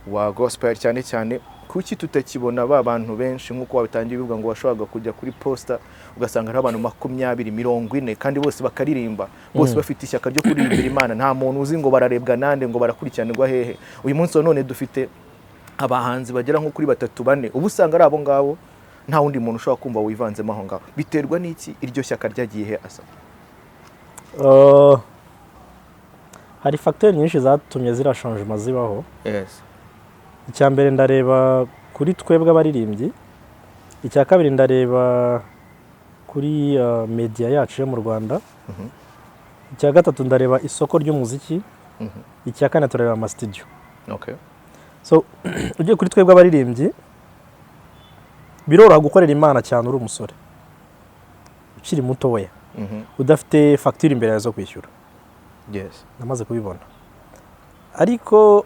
Speaker 2: wa gospel cyane cyane, kuki tutakibona ba bantu benshi nk'uko wabitangiye bivuga ngo washoboraga kujya kuri posta ugasanga ari abantu 20-40 kandi bose bakaririmba, bose bafite ishyaka ryo kuririmbira Imana, nta muntu uzi ngo bararebwa nande ngo barakurikiranirwa hehe. Uyu munsi wa none dufite abahanzi bagera nko kuri 3-4, ubu usanga ari abo ngabo, nta wundi muntu ushobora kumva wivanzemo aho ngaho. Biterwa n'iki iryo shyaka ryagiye he Asa?
Speaker 1: Hari facteur nyinshi zatumye zira changement zibaho.
Speaker 2: Yes.
Speaker 1: Icya mbere ndareba kuri twebwe abaririmbyi, icya kabiri ndareba kuri media yacu yo mu Rwanda, icya gatatu ndareba isoko ry'umuziki, icya kane turareba ama studio.
Speaker 2: Okay.
Speaker 1: So ugiye kuri twebwe abaririmbyi biroroha gukorera Imana cyane uri umusore ukiri muto we, udafite facture imbere yazo kwishyura.
Speaker 2: Yes.
Speaker 1: Namaze kubibona. Ariko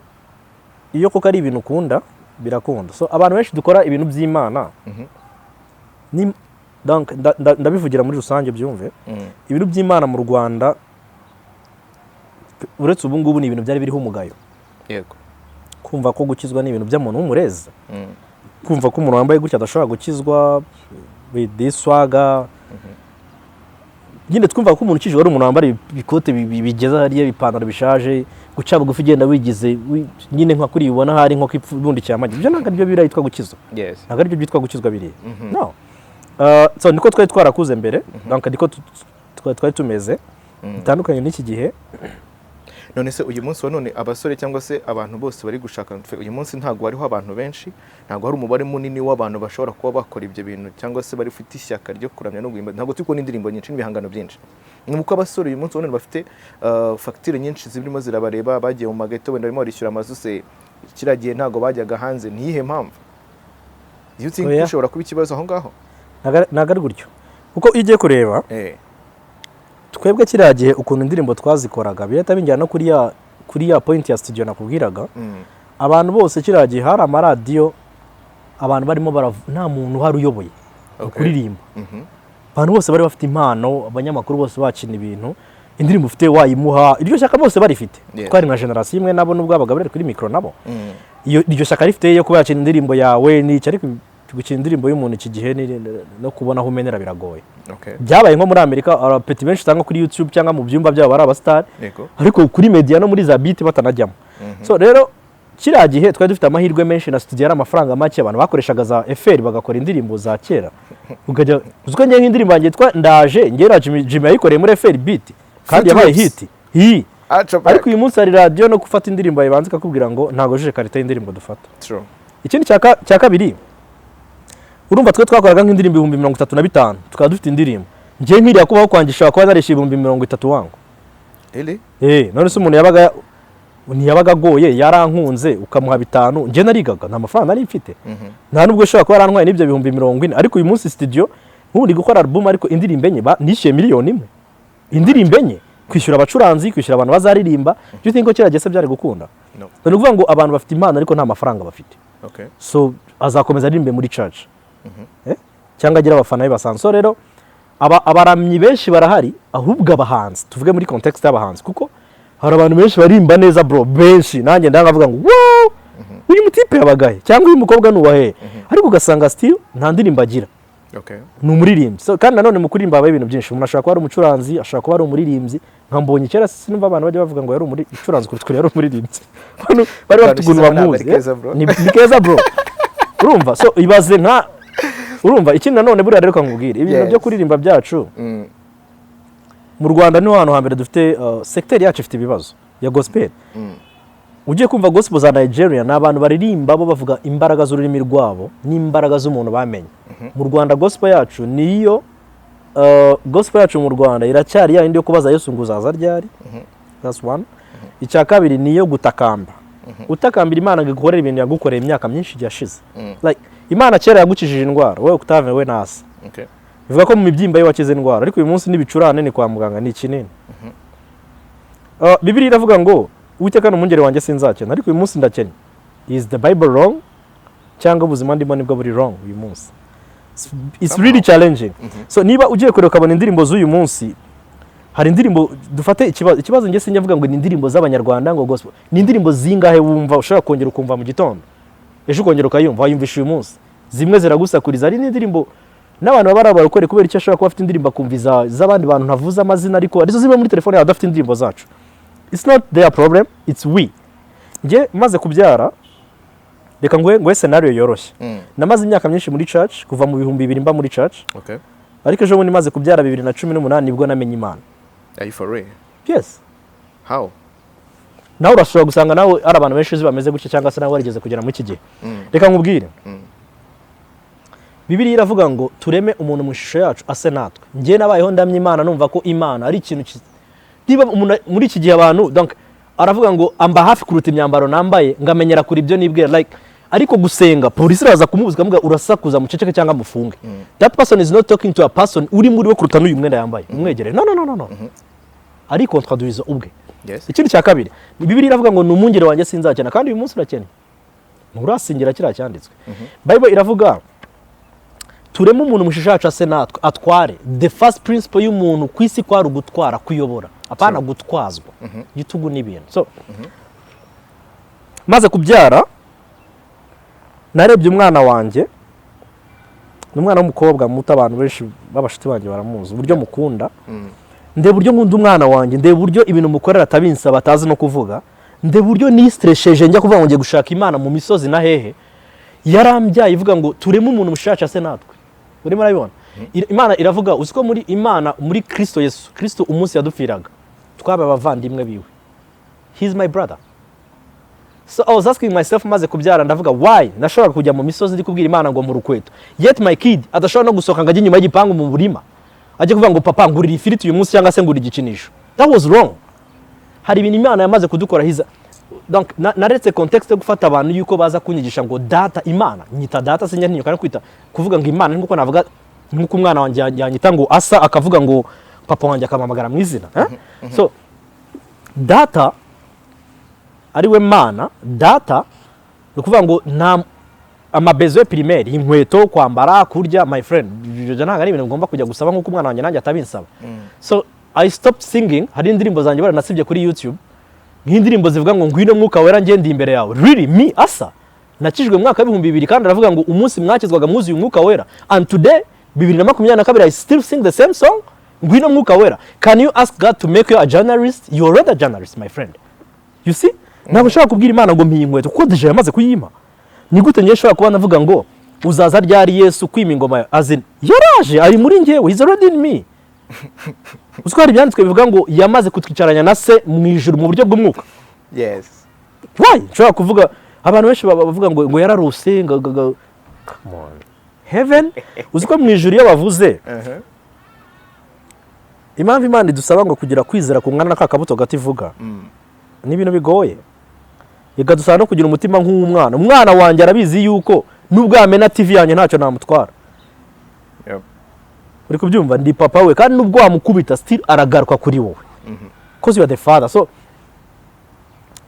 Speaker 1: iyo koko ari ibintu ukunda birakunda. So abantu benshi dukora ibintu by'Imana, ni donc ndabivugira muri rusange byumve, ibintu by'Imana mu Rwanda uretse ubu ngubu ni ibintu byari biriho umugayo.
Speaker 2: Yego.
Speaker 1: Kumva ko gukizwa ni ibintu by'amuntu w'umureza. Kumva ko umuntu wambaye gutya adashobora gukizwa with this swagger. Nyine twumva ko umuntu ukijwe ari umuntu wambara ibikote bigeza hariya, ipantaro bishaje, guca bugufi genda wigize nyine nka kuri ubona hari nko kwibundikiye amagi. Ibyo ntabwo aribyo birayitwa gukizwa.
Speaker 2: Yes.
Speaker 1: Ntabwo aribyo byitwa gukizwa biriye. No. So niko twari twarakuze mbere, donc niko twari tumeze bitandukanye n'iki gihe.
Speaker 2: None se uyu munsi wa none abasore cyangwa se abantu bose bari gushaka, uyu munsi ntago hariho abantu benshi, ntago hari umubare munini w'abantu bashobora kuba bakora ibyo bintu cyangwa se bari ufite ishyaka ryo kuramya no guhimba. Ntago turi n'indirimbo nyinshi n'ibihangano byinshi. Nuko abasore uyu munsi wa none bafite facture nyinshi zibirimo zirabareba, bagiye mu mageto wenda barimo barishyura amazu se, kiragiye ntago bajyaga hanze. Niyihe mpamvu? You think ushobora kuba ikibazo aho ngaho?
Speaker 1: Ntago ari gutyo. Kuko iyo ugiye kureba twebwe kiragiye ukuntu indirimbo twazikoraga bireta binjyana no kuri ya point ya studio nakubwiraga. Abantu bose kiragiye hari amaradiyo, abantu barimo nta muntu hari uyoboye kuririmba. Abantu bose bari bafite impano, abanyamakuru bose bakina ibintu, indirimbo ufite wayimuha, iryo shyaka bose barifite. Twari na generation imwe nabo nubwo abaga bari kuri micro nabo. Iryo shyaka rifite yo kuba yakina indirimbo yawe n'icyo, ariko gukina indirimbo y'umuntu iki gihe no kubona aho umenera biragoye.
Speaker 2: Okay.
Speaker 1: Byabaye nko muri Amerika abapeti benshi cyangwa kuri YouTube cyangwa mu byumba byabo ari abastar ariko kuri media no muri za beat batanajyamo. So rero kiriya gihe twari dufite amahirwe menshi na studio yari amafaranga make abantu bakoreshaga za FR bagakora indirimbo za kera. Ukajya uziko ngiye nk'indirimbo yanjye twa ndaje ngiye na Jimmy yayikoreye muri FR beat kandi yabaye hit. Ariko uyu munsi hari radio no gufata indirimbo yibanze kakubwira ngo ntago jije karita y'indirimbo dufata.
Speaker 2: True.
Speaker 1: Ikindi cya kabiri urumva twe twakoraga nk'indirimbo 35,000 tukaba dufite indirimbo ngiye nkiriya kubaho kwangisha kwa zarisha 30,000 wangu. None se umuntu yabaga goye yarankunze ukamuha 5 ngiye narigaga nta mafaranga nari mfite. Nta nubwo shaka ko yarantwaye n'ibyo 40,000 ariko uyu munsi studio nk'undi gukora album ariko indirimbo enye nishyuye miliyoni imwe. Indirimbo enye kwishyura abacuranzi kwishyura abantu bazaririmba you think ko kiragese byari gukunda? No. Ni ukuvuga ngo abantu bafite impano ariko nta mafaranga bafite.
Speaker 2: Okay.
Speaker 1: So azakomeza aririmbe muri church. Cyangwa agira abafana basanzwe. So rero abaramyi benshi barahari ahubwo abahanzi tuvuge muri context y'abahanzi kuko hari abantu benshi barimba neza bro benshi nanjye ndangavuga ngo wow uyu mutipe yabagaye cyangwa uyu mukobwa nubahe ariko ugasanga still nta ndirimbo agira.
Speaker 2: Okay.
Speaker 1: Ni umuririmbyi. So kandi nanone mu kuririmba habaye ibintu byinshi. Umuntu ashaka kuba ari umucuranzi, ashaka kuba ari umuririmbyi. Nkambonye kera sinumva abantu bajya bavuga ngo yari umucuranzi kuri yari umuririmbyi. Bari batugunwa bamuzi. Ni keza bro. Urumva? So ibaze nka urumva ikindi nanone buriya rero kankubwira ibintu byo kuririmba byacu. Mu Rwanda niho hantu hambere dufite secteur yacu ifite ibibazo ya gospel. Ugiye kumva gospel za Nigeria n'abantu baririmba bo bavuga imbaraga z'ururimi rwabo n'imbaraga z'umuntu bamenye. Mu Rwanda gospel yacu niyo gospel yacu mu Rwanda iracyari ya indi yo kubaza Yesu nguzaza ryari. That's one. Icya kabiri niyo gutakamba. Utakambira Imana gukorera ibintu yagukoreye imyaka myinshi yashize. Like Imana kera yagukijije indwara wowe Octave we na Asa. Okay. Bivuga ko mu mibyimba ye wakize indwara ariko uyu munsi n'ibicurane ni kwa muganga ni kinini. Bibiliya iravuga ngo Uwiteka n'umungere wanjye sinzakena ariko uyu munsi ndakenya. Is the Bible wrong? Cyangwa ubuzima ndimo nibwo buri wrong uyu munsi? It's really challenging. So niba ugiye kureka ukabona indirimbo z'uyu munsi hari indirimbo dufate ikibazo nge sinjye avuga ngo ni indirimbo z'abanyarwanda ngo gospel. Ni indirimbo zingahe wumva ushaka kongera ukumva mu gitondo. Ejo kongera ukayumva wayumvisha uyu munsi. Zimwe ziragusakuriza ari n'indirimbo n'abantu barabara kubera icyo ashaka kuba afite indirimbo akumviza z'abandi bantu ntavuza amazina ariko arizo ziba muri telefone yawe adafite indirimbo zacu. It's not their problem, it's we. Nge maze kubyara reka ngwe scenario yoroshye. Namaze imyaka myinshi muri church kuva mu 2000 mba muri church. Okay. Ariko ejo bundi maze kubyara 2018 nibwo namenye Imana.
Speaker 2: Are you for real?
Speaker 1: Yes.
Speaker 2: How?
Speaker 1: Nawe urashobora gusanga nawe ari abantu benshi bameze gutya cyangwa se nawe warigeze kugera mu iki gihe. Reka nkubwire. Bibiliya iravuga ngo tureme umuntu mu ishusho yacu ase natwe. Ngiye nabayeho ndamye Imana numva ko Imana ari ikintu niba muri iki gihe abantu donc aravuga ngo amba hafi kuruta imyambaro nambaye ngamenyera kuri ibyo nibwira like ariko gusenga polisi iraza kumubuza kamuga urasakuza mu ceceke cyangwa mufunge. That person is not talking to a person uri muri we kuruta n'uyu mwenda yambaye umwegere no ari contraduise ubwe. Ikindi cya kabiri Bibiliya iravuga ngo n'umungere wanjye sinzakena kandi uyu munsi urakene nturasingira kira cyanditswe. Bible iravuga tureme umuntu mu ishusho yacu ase natwe atware. The first principle y'umuntu kwisi kwari ugutwara kuyobora apana gutwazwa gitugu n'ibintu. So maze kubyara narebye umwana wanjye n'umwana w'umukobwa muto abantu benshi babashiti banjye baramuzi uburyo mukunda. Nde buryo nkunda umwana wanjye nde buryo ibintu mukorera atabinsaba batazi no kuvuga. Nde buryo ni stresseje njya kuvuga ngo ngiye gushaka Imana mu misozi na hehe yarambyaye ivuga ngo tureme umuntu mushacha ase natwe. Urimo urabibona Imana iravuga uziko muri Imana muri Kristo Yesu Kristo umunsi yadupfiraga twaba abavandimwe biwe. He's my brother. So I was asking myself maze kubyara ndavuga why nashobora kujya mu misozi ndi kubwira Imana ngo mu rukweto yet my kid adashobora no gusoka ngajye nyuma y'igipangu mu burima ajye kuvuga ngo papa ngurira ifiriti uyu munsi cyangwa se ngurira igikinisho. That was wrong. Hari ibintu Imana yamaze kudukora hiza donc naretse context yo gufata abantu yuko baza kunyigisha ngo data Imana nyita data sinya ntiyo kandi kwita kuvuga ngo Imana nkuko navuga nkuko umwana wanjye yanyita ngo Asa akavuga ngo papa wanjye akamamagara mu izina. So data ariwe Mana data ukuvuga ngo nta amabezo primaire inkweto kwambara kurya my friend byo ntaga ari ibintu ngomba kujya gusaba nkuko umwana wanjye nanjye atabinsaba. So I stopped singing. Hari indirimbo zanjye baranasibye kuri YouTube nk'indirimbo zivuga ngo ngwino mwuka wera ngende imbere yawe. Really me Asa nakijwe mu mwaka wa 2000 kandi aravuga ngo umunsi mwakizwaga mwuzuye umwuka wera, and today 2022 I still sing the same song, ngwino mwuka wera. Can you ask God to make you a journalist? You already a journalist, my friend. You see? Ntabwo ushobora kubwira Imana ngo mpiye inkweto kuko deje yamaze kuyima. Ni gute ngiye ushobora kuba navuga ngo uzaza ryari Yesu kwima ingoma azin yaraje ari muri njyewe, he's already in me. Uziko hari byanditswe bivuga ngo yamaze kutwicaranya na se mu ijuru mu buryo bw'umwuka.
Speaker 2: Yes.
Speaker 1: Why? Ushobora kuvuga abantu benshi bavuga ngo yararose ngo come on. Heaven uziko mu ijuru iyo bavuze impamvu Imana idusaba ngo kugira kwizera ku mwana n'akabuto gativuga ni ibintu bigoye. Ikadusaba no kugira umutima nk'umwana. Umwana wanjye arabizi yuko nubwo amena TV yanjye ntacyo namutwara.
Speaker 2: Yep.
Speaker 1: Uri kubyumva ndi papa we kandi nubwo wamukubita still aragaruka kuri wowe. Because you are the father. So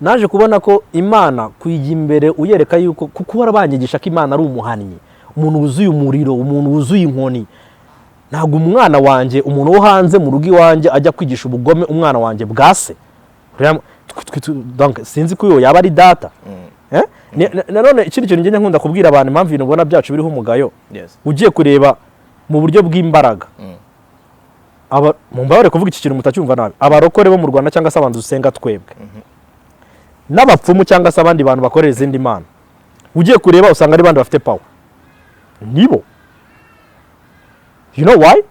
Speaker 1: naje kubona ko Imana kuyijya imbere uyereka yuko kuko warabanyigisha ko Imana ari umuhannyi, umuntu wuzuye umuriro, umuntu wuzuye inkoni. Ntabwo umwana wanjye, umuntu wo hanze mu rugo iwanjye ajya kwigisha ubugome umwana wanjye bwase. Donc sinzi ko yaba ari data. Nanone ikindi kintu ngende nkunda kubwira abantu impamvu ibintu ubona byacu biriho umugayo. Ugiye kureba mu buryo bw'imbaraga. Mumbabare kuvuga iki kintu mutacyumva nabi. Abarokore bo mu Rwanda cyangwa se abanzu usenga twebwe. N'abapfumu cyangwa se abandi bantu bakorera izindi mana. Ugiye kureba usanga ari bandi bafite power. Nibo. You know why?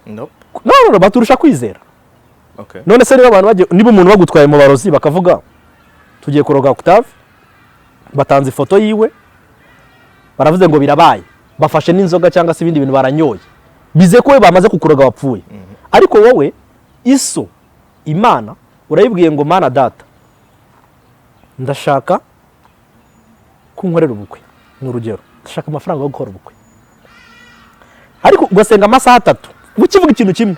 Speaker 2: Nope.
Speaker 1: No, baturusha kwizera.
Speaker 2: Okay.
Speaker 1: None se niba abantu bagiye niba umuntu bagutwaye mu barozi bakavuga tugiye kuroga Octave, batanze ifoto yiwe, baravuze ngo birabaye, bafashe n'inzoga cyangwa se ibindi bintu baranyoye, bize ko we bamaze kukuroga wapfuye. Ariko wowe iso Imana urayibwiye ngo Mana data ndashaka kunkorera ubukwe, n'urugero ndashaka amafaranga yo gukora ubukwe, ariko ugasenga amasaha 3 ukivuga ikintu kimwe.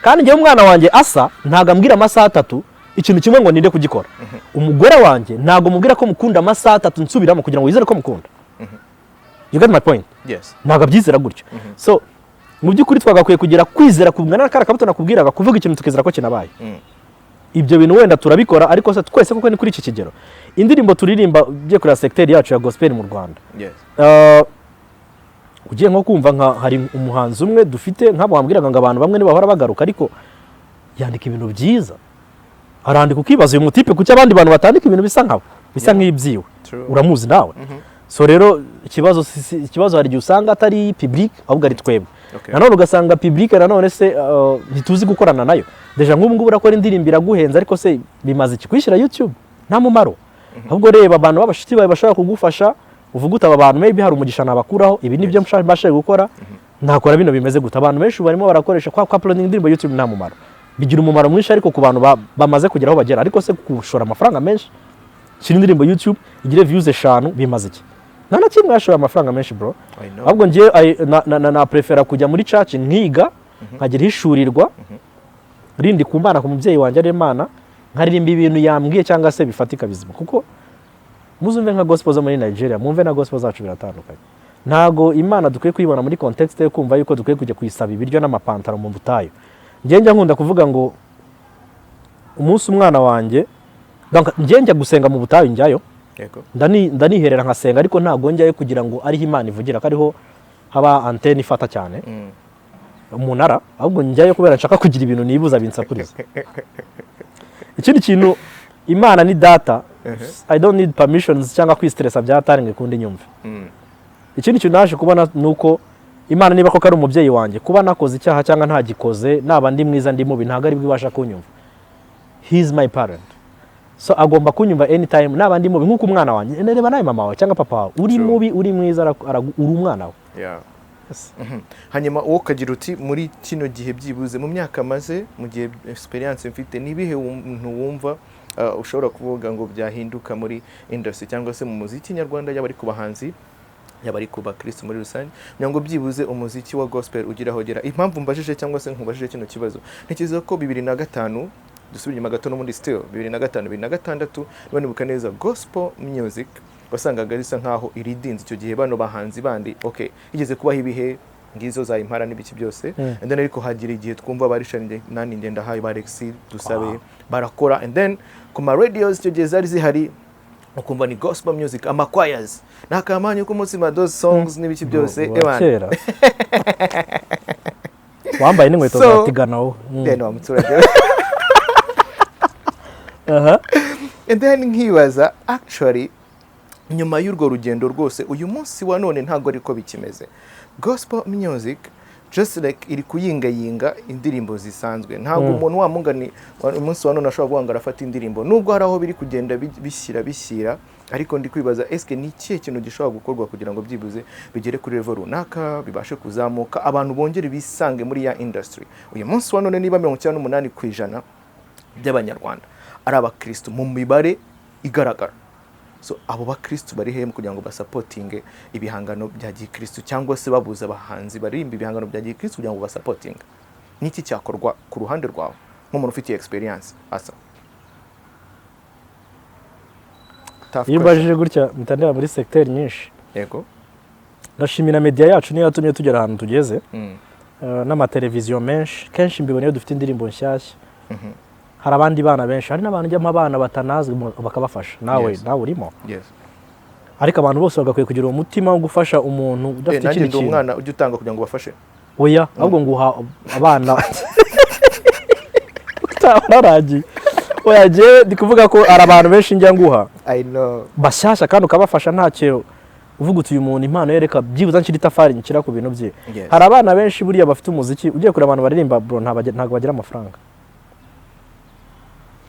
Speaker 1: Kandi ngiye umwana wanjye Asa ntago ambwira amasaha 3 ikintu kimwe ngo ninde kugikora. Umugore wanjye ntago mubwira ko mukunda amasaha 3 nsubiramo kugira ngo yizere ko mukunda. You get my point?
Speaker 2: Yes.
Speaker 1: Ntago byizera gutyo. So mu by'ukuri twagakwiye kugira kwizera ku mwana n'akabuto nakubwiraga kuvuga ikintu tukizera ko kinabaye. Ibyo bintu wenda turabikora ariko se twese kuko ni kuri iki kigero. Indirimbo turirimba bye kuri secteur yacu ya gospel mu Rwanda.
Speaker 2: Yes.
Speaker 1: Ugiye nko kumva hari umuhanzi umwe dufite nk'abo wambwiraga ngo abantu bamwe nibahora bagaruka ariko yandika ibintu byiza. Arandika ukibaza uyu mutipe kuki abandi bantu batandika ibintu bisa nkabo bisa nk'ibyiwe. Uramuzi nawe. So rero ikibazo hari gihe usanga atari public ahubwo ari twebwe. Nanone ugasanga public nanone se ntituzi gukorana nayo. Deja nk'ubu ngubu urakora indirimbo iraguhenza ariko se bimaze iki kwishyira YouTube nta mumaro. Ahubwo reba abantu babashiti bawe bashaka kugufasha uvuga utaba abantu maybe hari umugisha nabakuraho ibi nibyo mbashaje gukora ntakora bino bimeze gute. Abantu benshi barimo barakoresha kwa uploading indirimbo YouTube nta mumaro. Bigira umumaro mwinshi ariko ku bantu bamaze kugeraho bagera ariko se kushora amafaranga menshi kiri indirimbo YouTube igire views 5 bimaze iki. Nana kimwe yashora amafaranga menshi bro. Ahubwo ngiye na prefera kujya muri church nkiga nkagira hishurirwa rindi kumbana ku mubyeyi wanjye ari Imana nkaririmba ibintu yambwiye cyangwa se bifatika bizima kuko muzumve nka gospel zo muri Nigeria mumve na gospel zacu biratandukanye. Ntago Imana dukwiye kuyibona muri context yo kumva yuko dukwiye kujya kuyisaba ibiryo n'amapantaro mu butayu. Njye nkunda kuvuga ngo umunsi umwana wanjye njye gusenga mu butayu njyayo.
Speaker 2: Yego.
Speaker 1: Ndaniherera nkasenga ariko ntago njyayo kugira ngo ari Imana ivugira kariho haba antenne ifata cyane. Umunara ahubwo njyayo kubera nshaka kugira ibintu nibuza binsakuriza. Ikindi kintu Imana ni data. I don't need permissions cyangwa kwistressa byataringe kundi nyumve. Ikindi kintu naje kubona nuko Imana niba ko kari umubyeyi wanjye kuba nakoze icyaha cyangwa ntagikoze naba ndi mwiza ndi mubi ntago ari bwibasha kunyumva. He is my parent. So agomba kunyumva anytime naba ndi mubi nkuko umwana wanjye nereba nawe mama wawe cyangwa papa wawe uri mubi uri mwiza uri umwana wawe.
Speaker 2: Yeah. Hanyuma uwo kagira uti muri kino gihe byibuze mu myaka maze mu gihe experience mfite nibihe umuntu wumva ushobora kuvuga ngo byahinduka muri industry cyangwa se mu muziki nyarwanda yaba ari ku bahanzi yaba ari ku bakristo muri rusange ngo byibuze umuziki wa gospel ugiraho gera. Impamvu mbajije cyangwa se nkubajije kino kibazo ntekereza ko 2005 dusubije magato no muri still 2005 2006 banibuka neza gospel music wasangaga risa nkaho iridinze icyo gihe bano bahanzi bandi okay igeze kubaho ibihe ngizo za impara n'ibiki byose and then ariko hagira igihe twumva barishanje nani ngenda hayi ba Alexis dusabe barakora and then ku ma radios icyo gihe zari zihari ukumva ni gospel music, choirs nakamanyu k'umutima those songs n'ibiki byose
Speaker 1: kera wambaye n'inkweto za tigana wo
Speaker 2: no muturage and then nkibaza actually nyuma y'urwo rugendo rwose uyu munsi wa none ntago ariko bikimeze. Gospel music just like iri kuyingayinga indirimbo zisanzwe, ntago umuntu wamungani umunsi wa none ashobora guhanga arafata indirimbo, nubwo hari aho biri kugenda bishyira, ariko ndi kwibaza eske ni ikihe kintu gishobora gukorwa kugira ngo byibuze bigere kuri level runaka, bibashe kuzamuka, abantu bongere bisange muri ya industry. Uyu munsi wa none niba 98% by'abanyarwanda ari abakristo mu mibare igaragara, so abo bakristo bari he kugira ngo basupporting ibihangano bya gikristo, cyangwa se babuza abahanzi barimba ibihangano bya gikristo kugira ngo basupporting? Niki cyakorwa ku ruhande rwawe nk'umuntu ufite experience Asa?
Speaker 1: Iyo bajije gutya mutandera muri secteur nyinshi.
Speaker 2: Yego.
Speaker 1: Ndashimira media yacu niyo yatumye tugera ahantu tugeze. N'amateleviziyo menshi kenshi mbibona iyo dufite indirimbo nshyashya. Hari abandi bana benshi, hari n'abantu njyamo abana batanazwe bakabafasha, nawe urimo.
Speaker 2: Yes.
Speaker 1: Ariko abantu bose bagakwiye kugira umutima wo gufasha umuntu udafite ikindi kintu.
Speaker 2: Nanjye umwana ujye utanga kugira ngo bafashe.
Speaker 1: Oya, ahubwo nguha abana. Utararagiye. Oya, je ndikuvuga ko ari abantu benshi njya nguha.
Speaker 2: I know.
Speaker 1: Bashyashya kandi ukabafasha ntacyo uvuga uti uyu muntu impano yereka byibuza nshira itafari nkira ku bintu bye. Hari abana benshi buriya bafite umuziki, ugiye kure abantu baririmba bro ntago bagira amafaranga.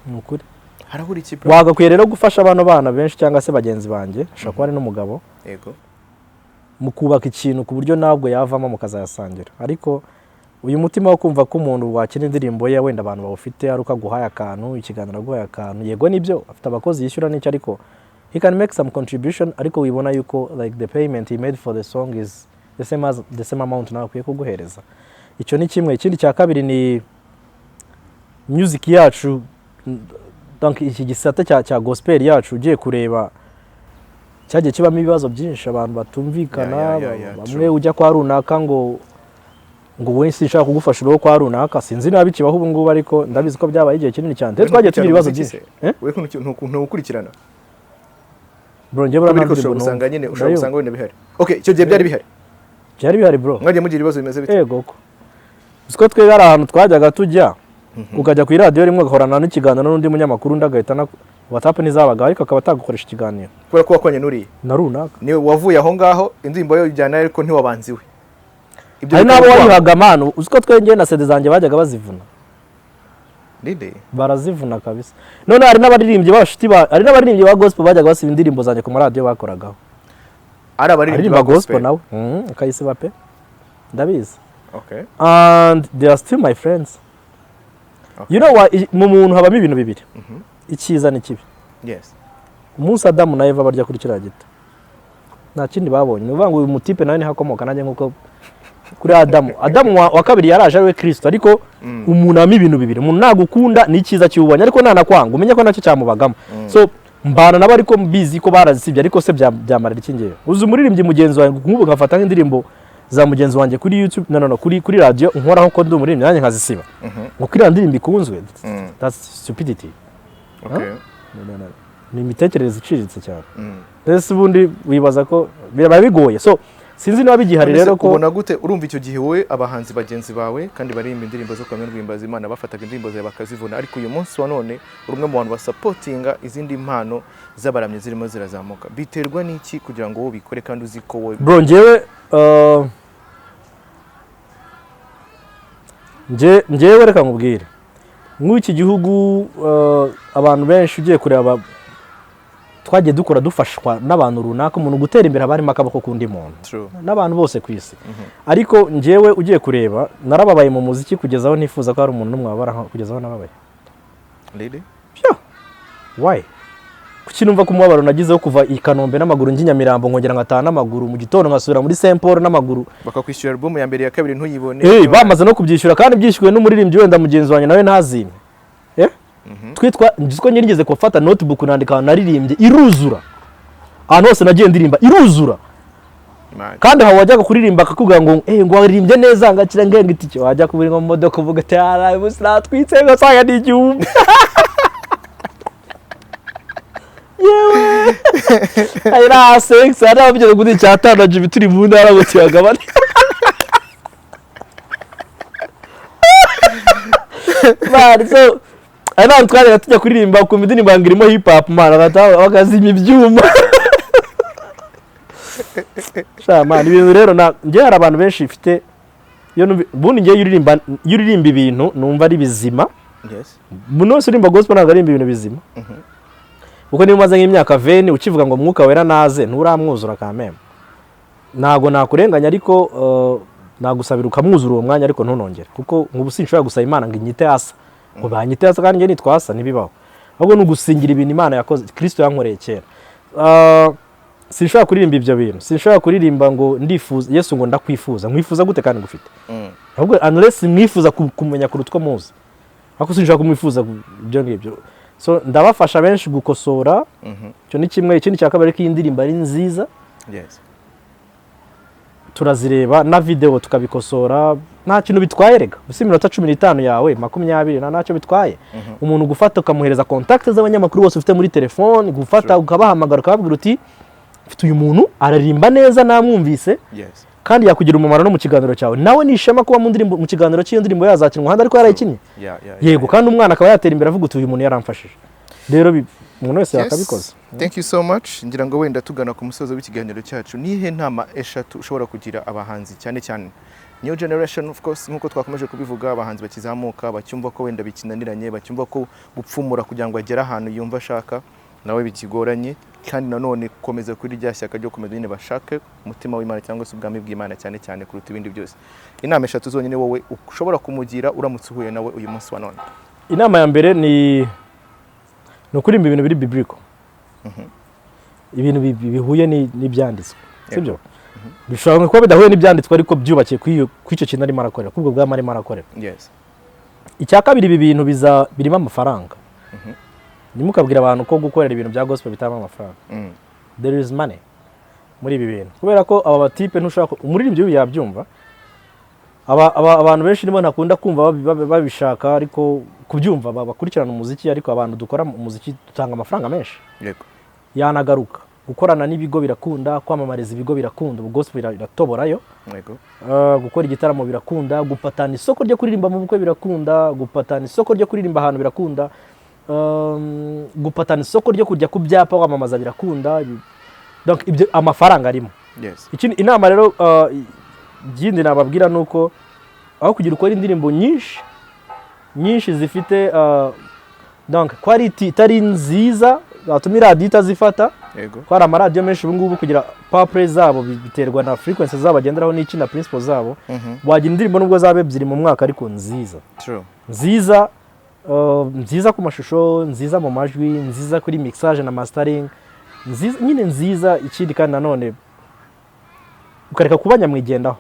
Speaker 1: Nukuri
Speaker 2: harabura iki
Speaker 1: bro? Wagakwiye rero gufasha abantu bana benshi cyangwa se bagenzi banjye, ashaka ko ari n'umugabo.
Speaker 2: Yego.
Speaker 1: Mu kubaka ikintu ku buryo nabwo yavamo mukazayasangira. Ariko uyu mutima wo kumva ko umuntu wakina indirimbo ye wenda abantu bawufite ari ukaguhaye akantu, ikiganiro guhaye akantu, yego nibyo afite abakozi yishyura n'icyo, ariko he can make some contribution, ariko wibona yuko like the payment he made for the song is the same amount nawe akwiye kuguhereza. Icyo ni kimwe. Ikindi cya kabiri ni music yacu, donc iki gisata cya gospel yacu ugiye kureba cyagiye kibamo ibibazo byinshi, abantu batumvikana, bamwe ujya kwa runaka ngo we sinshaka kugufasha uro kwa runaka, sinzi nabi kibaho ubu ngubu, ariko ndabizi ko byabaye igihe kinini cyane. Twagiye tugira ibibazo byinshi.
Speaker 2: We ntu ukurikirana
Speaker 1: bro, njye bura
Speaker 2: ntabwo usanga nyine ushobora gusanga wenda bihari. Okay, icyo gihe byari bihari bro. Mwagiye mugira ibibazo bimeze bite?
Speaker 1: Yego ko usko twega ari ahantu twajyaga tujya ukajya ku radio rimwe gahorana n'ikiganiro n'undi munyamakuru ndagahita na WhatsApp nizabaga, ariko akaba atagukoresha ikiganiro
Speaker 2: kubera ko wakwanye nuri
Speaker 1: na runaka,
Speaker 2: niwe wavuye aho ngaho indirimbo yo ijyana, ariko ntiwabanziwe.
Speaker 1: Hari nabo wayihaga manu, uziko twenge na CD zanjye bajyaga bazivuna.
Speaker 2: Dide
Speaker 1: barazivuna kabisa. None hari n'abaririmbyi b'abashiti hari n'abaririmbyi ba gospel bajyaga basiba indirimbo zanjye ku radio bakoragaho.
Speaker 2: Ari abaririmbyi ba gospel
Speaker 1: nawe akayisiba pe, ndabizi.
Speaker 2: Okay.
Speaker 1: And they are still my friends. Okay. You know what, mu muntu habamo ibintu bibiri. Ikiza n'ikibi.
Speaker 2: Yes.
Speaker 1: Umunsi Adamu na Eva barya kuri kiriya giti, nta kindi babonye. Ni uvuga ngo uyu mutipe nawe ni hakomoka nanjye nkuko kuri Adamu wa kabiri yaraje ari we Kristo, ariko umuntu ama ibintu bibiri. Umuntu nagukunda ni icyiza cyubonye, ariko nanakwanga umenye ko nacyo cyamubagamo. So mbana nabo ariko mbizi ko barazisibye, ariko se byamarira iki ngiye? Uzi umuririmbyi mugenzi wanjye nk'ubu ngafata nk'indirimbo za mugenzi wanjye kuri YouTube kuri radio nkoraho ko ndi umuririmbyi nanjye nkazisiba ngo kuri ndirimbo ikunzwe. That's stupidity.
Speaker 2: Okay.
Speaker 1: Ni imitekerereze iciriritse cyane. Ese ubundi wibaza ko biba bigoye. So sinzi niba bigihari rero ko
Speaker 2: ubona gute urumva icyo gihe wowe abahanzi bagenzi bawe kandi barimba indirimbo zo kwamira rwimbaza Imana bafataga indirimbo zawe bakazivuna, ariko uyu munsi wa none urumwe mu bantu basupportinga izindi impano z'abaramye zirimo zirazamuka, biterwa n'iki kugira ngo wowe bikore kandi uzi ko wowe
Speaker 1: bro? Njyewe reka nkubwire nk'iki gihugu abantu benshi ugiye kureba twagiye dukora dufashwa n'abantu runaka, umuntu gutera imbere abarimo akabako kundi muntu n'abantu bose ku isi. Ariko njyewe ugiye kureba narababaye mu muziki kugezaho nifuza ko hari umuntu n'umwe wabara kugezaho nababaye.
Speaker 2: Really?
Speaker 1: Yeah. Why? Kuki numva ko umubabaro nagizeho kuva i Kanombe n'amaguru njya Nyamirambo nkongera ngataha n'amaguru, mu gitondo ngasubira muri Saint Paul n'amaguru,
Speaker 2: bakakwishyura album ya mbere ya kabiri ntuyibone.
Speaker 1: Bamaze no kubyishyura kandi byishyuwe n'umuririmbyi wenda mugenzi wanjye nawe ntazime. Twitwa njisiko nyirigeze kufata notebook nandika naririmbye iruzura. Ahantu hose nagiye ndirimba iruzura. Kandi hawo wajyaga kuririmba akakubwira ngo ngo waririmbye neza ngakira ngenga itike, wajya kubiri ngo mu modoka uvuga ati ara busna twitse ngo sanga n'igihumbi. Yewe ayira sex ari abigeze gudi cyatanaje bituri mu ntara ngo tuyagabane bari so ayina twari tujya kuririmba ku midini bangirimo hip hop man bagazimya ibyuma shama ibintu rero ngiye hari abantu benshi ifite bundi ngiye yuririmba ibintu numva ari bizima.
Speaker 2: Yes.
Speaker 1: Muno uririmba gospel ntabwo ari ibintu bizima. Uko niba umaze nk'imyaka 20 ukivuga ngo mwuka wera naze nturamwuzura kameme. Ntago nakurenganya ariko nagusabira ukamwuzura uwo mwanya ariko ntunongere kuko nk'ubu sinshobora gusaba Imana ngo inyite Asa. Ngo banyite Asa kandi nge nitwasa nibibaho. Ahubwo nugusingira ibintu Imana yakoze Kristo yankoreye kera. Sinshobora kuririmba ibyo bintu. Sinshobora kuririmba ngo ndifuza Yesu ngo ndakwifuza. Nkwifuza gute kandi ngufite. Ahubwo unless mwifuza kumenya kurutwa muzi. Ako sinshaka kumwifuza ibyo ngibyo. So ndabafasha benshi gukosora. Cyo ni kimwe ikindi cyakabari k'indirimbo ari nziza.
Speaker 2: Yes.
Speaker 1: Turazireba na video tukabikosora nta kintu bitwaye rega. Usi minota 15 yawe 20 ntacyo bitwaye. Umuntu gufata ukamuhereza contact z'abanyamakuru bose ufite muri telefone gufata ukabahamagara ukababwira uti mfite uyu muntu ararimba neza namwumvise.
Speaker 2: Yes.
Speaker 1: Kandi yakugira umumaro no mu kiganiro cyawe nawe nishema kuba mu kiganiro cy'iyo ndirimbo yazakinwa handi ariko yarayikinnye yego kandi umwana akaba yatera imbere avuga uti uyu muntu yaramfashije rero umuntu wese yakabikoze.
Speaker 2: Thank you so much. Ngira ngo wenda tugana ku musozo w'ikiganiro cyacu nihe ntama eshatu ushobora kugira abahanzi cyane cyane new generation of course nkuko twakomeje kubivuga abahanzi bakizamuka bacyumva ko wenda bikinaniranye bacyumva ko gupfumura kugira ngo agere ahantu yumva ashaka nawe bikigoranye kandi nanone komeza kuri rya shyaka ryo komeza nyine bashake umutima w'Imana cyangwa se ubwami bw'Imana cyane cyane kuruta ibindi byose. Inama eshatu zonyine wowe ushobora kumugira uramutse uhuye nawe uyu munsi wa none.
Speaker 1: Inama ya mbere ni ukurimba ibintu biri biblical. Ibintu bihuye n'ibyanditswe. Sibyo? Bishobora kuba bidahuye n'ibyanditswe ariko byubakiye kw'icyo kintu arimo arakorera kubwo bwa arimo arakorera.
Speaker 2: Yes.
Speaker 1: Icya kabiri ibi bintu birimo amafaranga. Nimukabwira abantu ko gukorera ibintu bya gospel bitama amafaranga. There is money muri ibi bintu. Kubera ko aba batipe ntushaka umuririmbyi uyu yabyumva. Abantu benshi nimo ntakunda kumva babishaka ariko kubyumva bakurikirana umuziki ariko abantu dukora umuziki dutanga amafaranga menshi.
Speaker 2: Yego.
Speaker 1: Yanagaruka gukorana n'ibigo birakunda kwamamariza ibigo birakunda ubu gospel iratoborayo.
Speaker 2: Yego.
Speaker 1: Gukora igitaramo birakunda gupatana isoko ryo kuririmba mu bukwe birakunda gupatana isoko ryo kuririmba ahantu birakunda. Gupatana isoko ryo kujya ku byapa wamamaza birakunda donc ibyo amafaranga arimo.
Speaker 2: Yes.
Speaker 1: Ikindi inama rero gindi nababwira nuko aho kugira ukora indirimbo nyinshi zifite donc quality itari nziza zatumira radio itazifata.
Speaker 2: Yego.
Speaker 1: Kwara amaradio menshi ubu ngubu kugira power play zabo biterwa na frequency zabo bagenderaho n'iki na principles zabo. Wagira indirimbo nubwo zabe ebyiri mu mwaka ariko nziza.
Speaker 2: True.
Speaker 1: Nziza ku mashusho, nziza mu majwi, nziza kuri mixage na mastering, nyine nziza ikindi kandi nanone ukareka kubanya mwigendaho.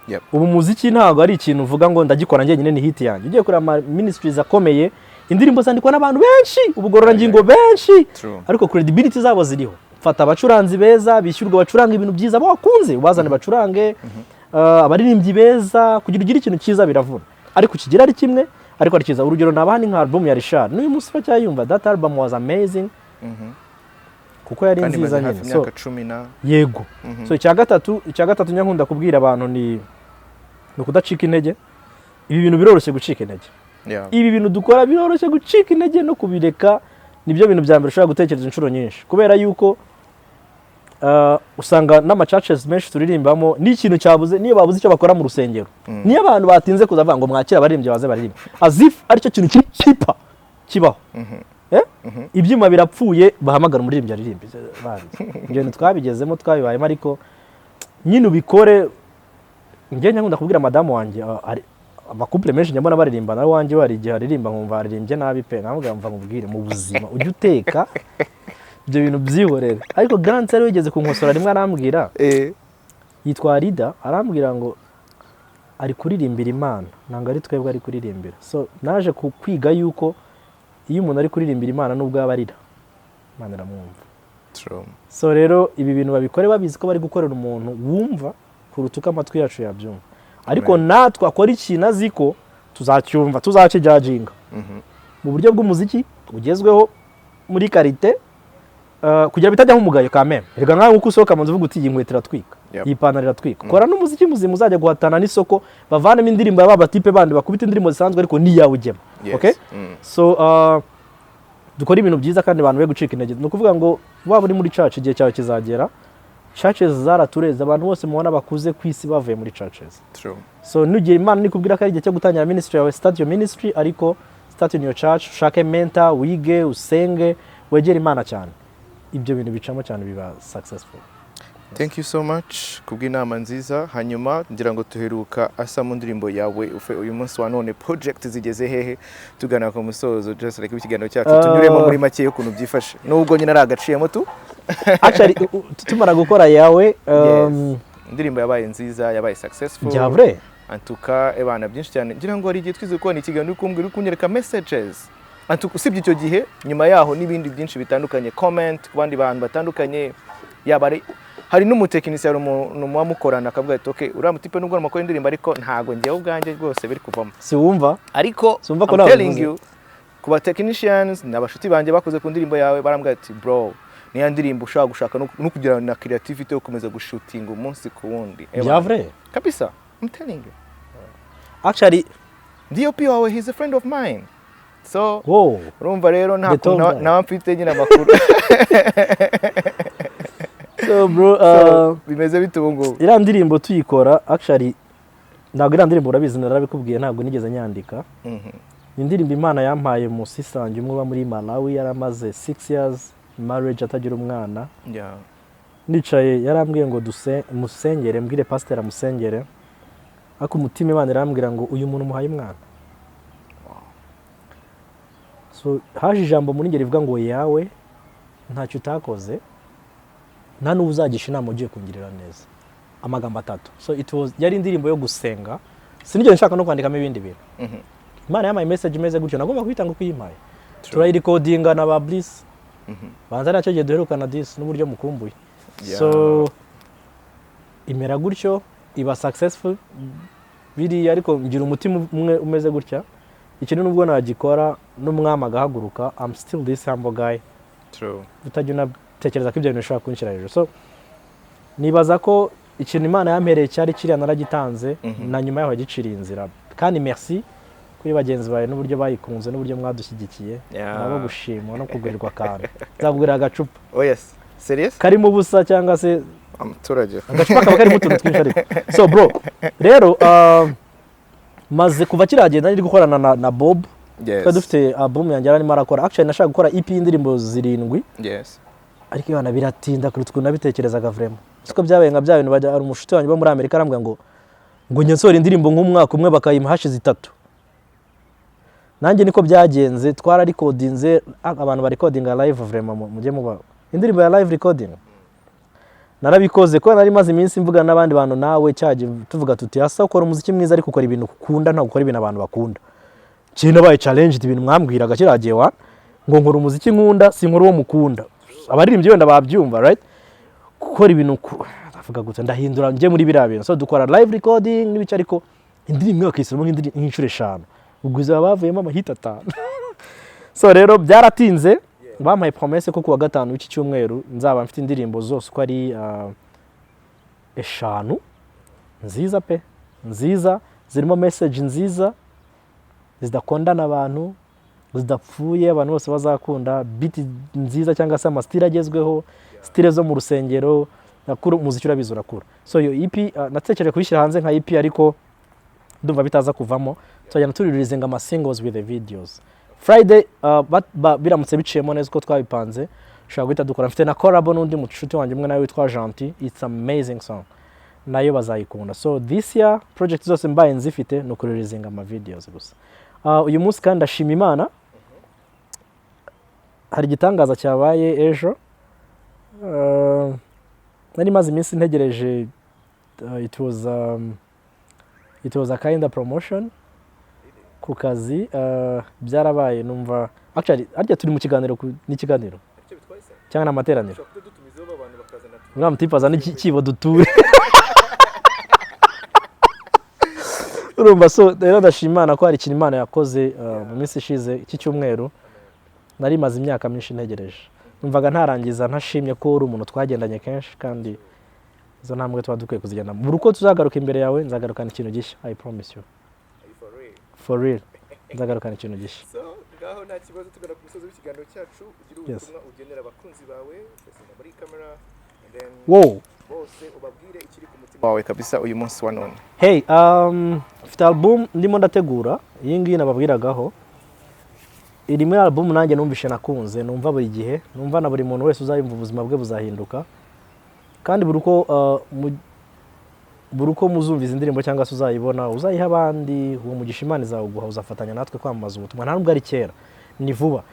Speaker 2: Yep.
Speaker 1: Ubu muziki ntago ari ikintu uvuga ngo ndagikora njye nyine ni hit yanjye. Ugiye kuri ama ministries akomeye, indirimbo zandikwa n'abantu benshi, ubugorora ngingo benshi. Ariko credibility zabo ziriho. Fata abacuranzi beza, bishyurwa bacuranga ibintu byiza bakunze, ubazane bacurange, abaririmbyi beza, kugira ugire ikintu cyiza biravuna. Ariko kigira ari kimwe, ariko ari cyiza. Urugero nabahani nka album ya Richard. N'uyu munsi bacyayumva, that album was amazing. Kuko yari nziza nyine.
Speaker 2: So
Speaker 1: yego. So icya gatatu nyankunda kubwira abantu ni kudacika intege. Ibi bintu biroroshye gucika intege. Ibi bintu dukora biroroshye gucika intege no kubireka nibyo bintu bya mbere ushobora gutekereza inshuro nyinshi kubera yuko usanga n'amacaches menshi turirimbamo n'ikintu cyabuze niyo babuze icyo bakora mu rusengero. Niyo abantu batinze kuzavuga ngo mwakira abaririmbyi baze baririmba. Azif aricyo kintu kibaho. Ibyuma birapfuye bahamagara umuririmbyi aririmbe bandi. Ibyo twabigezemo twabibayemo ariko nyine ubikore. Ngiye nkunda kubwira madamu wanjye abakuple menshi nyabona baririmba nawe wanjye wari igihe aririmba nkumva aririmbye nabi pe navuga mva mubwire mu buzima ujye uteka ibyo bintu byihorera. Ariko Grant yari wigeze kunkosora rimwe arambwira yitwa Rida arambwira ngo ari kuririmbira Imana nanga ari twebwe ari kuririmbira. So naje kwiga yuko iyo umuntu ari kuririmbira Imana nubwo yabarira Imana iramwumva.
Speaker 2: True. So
Speaker 1: rero ibi bintu babikore babizi ko bari gukorera umuntu wumva kurutuka amatwi yacu yabyumva. Ariko natwe akora ikintu aziko tuzacyumva tuzakijajinga mu buryo bw'umuziki ugezweho muri karite kugira bitajya nk'umugayo ka meme rega nkaho uko usohoka mu nzu uvuga uti iyi nkweto iratwika iyi pantaro iratwika kora n'umuziki muzima uzajya guhatana n'isoko bavanemo indirimbo ya batipe bandi bakubita indirimbo zisanzwe ariko niyawe ugema okay so dukora ibintu byiza kandi abantu be gucika intege no kuvuga ngo waba uri muri church igihe cyawe kizagera churches zaratureze abantu bose mubona bakuze kwisi bavuye muri churches
Speaker 2: true
Speaker 1: so nugiye Imana nikubwira ko ari igihe cyo gutangira ministry yawe start your ministry ariko start in your church ushake mentor wige usenge wegera Imana cyane ibyo bintu bicamo cyane biba successful.
Speaker 2: Thank you so much kubw'inama nziza hanyuma ngira ngo tuheruka Asa mu ndirimbo yawe uyu munsi wa none project zigeze hehe tugana ku musozo just like ikiganiro cyacu tunyuremo muri make yo kuntu byifashe nubwo nyine ari agaciyemo tu
Speaker 1: actually tumara gukora yawe
Speaker 2: indirimbo yabaye nziza yabaye successful
Speaker 1: Javre
Speaker 2: antuka ebana byinshi cyane ngira ngo ari igihe twize kubona ikiganiro kumbwira kunyereka messages antuka usibye icyo gihe nyuma yaho n'ibindi byinshi bitandukanye comment ku bandi bantu batandukanye yabare hari n'umutekinisiye n'umwa mukorana akavuga ati okay uriya mutipe nubwo amakora indirimbo ariko ntago ngiye ubwanjye rwose biri kuvamo
Speaker 1: si wumva
Speaker 2: ariko
Speaker 1: sumva ko
Speaker 2: I'm telling you kuba technicians n'abashuti banje bakoze ku ndirimbo yawe barambwira ati bro niya ndirimbo ushaka gushaka no kugira na creativity yo kumeza gushooting umunsi ku wundi
Speaker 1: Javre
Speaker 2: kabisa I'm telling you
Speaker 1: actually
Speaker 2: DOP wawe he's a friend of mine so urumva rero nta mfite nyine amakuru
Speaker 1: so bro
Speaker 2: bimeze bitungo
Speaker 1: ira ndirimbo tuyikora actually ntabwo ira ndirimbo urabizi narabikubwiye ntabwo nigeze nyandika indirimbo Imana yampaye mu sisange umwe ba muri Malawi yaramaze 6 years marriage atagira umwana nicaye yarambwiye ngo musengere mbwire pastor amusengere ako umutima Imana irambwira ngo uyu muntu muhaye umwana so haje ijambo muri ngeri rivuga ngo yawe ntacyo utakoze nta n'uzagisha inama ugiye kungirira neza amagambo 3 so it was yari indirimbo yo gusenga sinigeze nshaka no kwandikamo ibindi bintu Imana yamaye message imeze gutyo nagomba kwitanga uko yimpaye turayirecordinga na ba Bliss banza nacyo gihe duherukana this n'uburyo mukumbuye so imera gutyo iba successful biri ariko ngira umutima umwe umeze gutya ikintu nubwo nagikora n'umwama agahaguruka I'm still this humble guy
Speaker 2: true
Speaker 1: utajya tekereza ko ibyo bintu bishobora kunshira hejuru so nibaza ko ikintu Imana yampereye cyari kiriya naragitanze na nyuma yaho giciriye inzira kandi merci kuri bagenzi bawe n'uburyo bayikunze n'uburyo mwadushyigikiye nabo gushimwa no kugurirwa kandi zabwira agacupa
Speaker 2: yes serious
Speaker 1: karimo ubusa cyangwa se
Speaker 2: amaturage
Speaker 1: agacupa kaba karimo utuntu twinshi ariko so bro rero maze kuva kiragenda nari gukorana na Bob dufite album yanjye arimo arakora actually nashaka gukora EP y'indirimbo 7 ariko yana biratinda kuri twe nabitekerezaga vraiment siko byabaye nka bya bintu bajya ari umushuti wanjye bo muri Amerika arambwa ngo nyensora indirimbo nk'umwaka umwe bakayima hashize 3 nanjye niko byagenze twara recordinze abantu ba recordinga live vraiment mujye muba indirimbo ya live recording narabikoze ko nari maze iminsi mvuga n'abandi bantu nawe cyaje tuvuga tuti Asa ukora umuziki mwiza ariko ukora ibintu ukunda nta gukora ibintu abantu bakunda cyane baye challenge ibintu mwambwiraga kiragiye wa ngo nkora umuziki nkunda sinkora uwo mukunda abaririmbyi wenda babyumva right gukora ibintu avuga gutse ndahindura nje muri birabintu so dukora live recording n'ibice ariko indirimbo yakisemo nk'inshuro 5 ubwiza bavuyemo amahita 5 so rero byaratinze bampaye promesse ko kuwa gatanu w'iki cyumweru nzaba mfite indirimbo zose uko ari 5 nziza pe nziza zirimo message nziza zidakondana abantu zidapfuye abantu bose bazakunda beat nziza cyangwa se amastile agezweho stile zo mu rusengero nakuru umuziki urabizi urakura so yo EP natekereje kubishyira hanze nka EP ariko ndumva bitaza kuvamo tujyana turi releasing ama singles with the videos Friday biramutse biciyemo neza ko twabipanze ushaka guhita dukora mfite na collab n'undi mushuti wanjye umwe nawe witwa Gentil it's amazing song nayo bazayikunda so this year project zose mbaye nzifite no kureleasinga ama videos gusa uyu munsi kandi ndashima Imana hari gitangaza cyabaye ejo nari maze iminsi ntegereje it was a kind of promotion ku kazi byarabaye numva actually arya turi mu kiganiro n'ikiganiro cyangwa n'amateraniro mutipaza n'ikibo duture urumva so rero ndashimana ko hari ikintu Imana yakoze mu minsi ishize iki cyumweru nari maze imyaka myinshi ntegereje numvaga ntarangiza ntashimye ko uri umuntu twagendanye kenshi kandi izo ntambwe tuba dukwiye kuzigenda buri uko tuzagaruka imbere yawe nzagarukana ikintu gishya I promise you for real nzagarukana ikintu gishya
Speaker 2: ngaho nta kibazo tugana ku musozi w'ikiganiro cyacu ugira ubutumwa ugenera abakunzi bawe ndetse muri kamera and then bose ubabwire ikiri ku mutima wawe kabisa uyu munsi wa none.
Speaker 1: Hey, mfite album ndimo ndategura iyi ngiyi nababwiragaho iri muri album nanjye numvishe nakunze numva buri gihe numva na buri muntu wese uzayumva ubuzima bwe buzahinduka kandi buri uko muzumva izi ndirimbo cyangwa se uzayibona uzayiha abandi uwo mugisha Imana izawuguha uzafatanya natwe kwamamaza ubutumwa nta nubwo ari kera ni vuba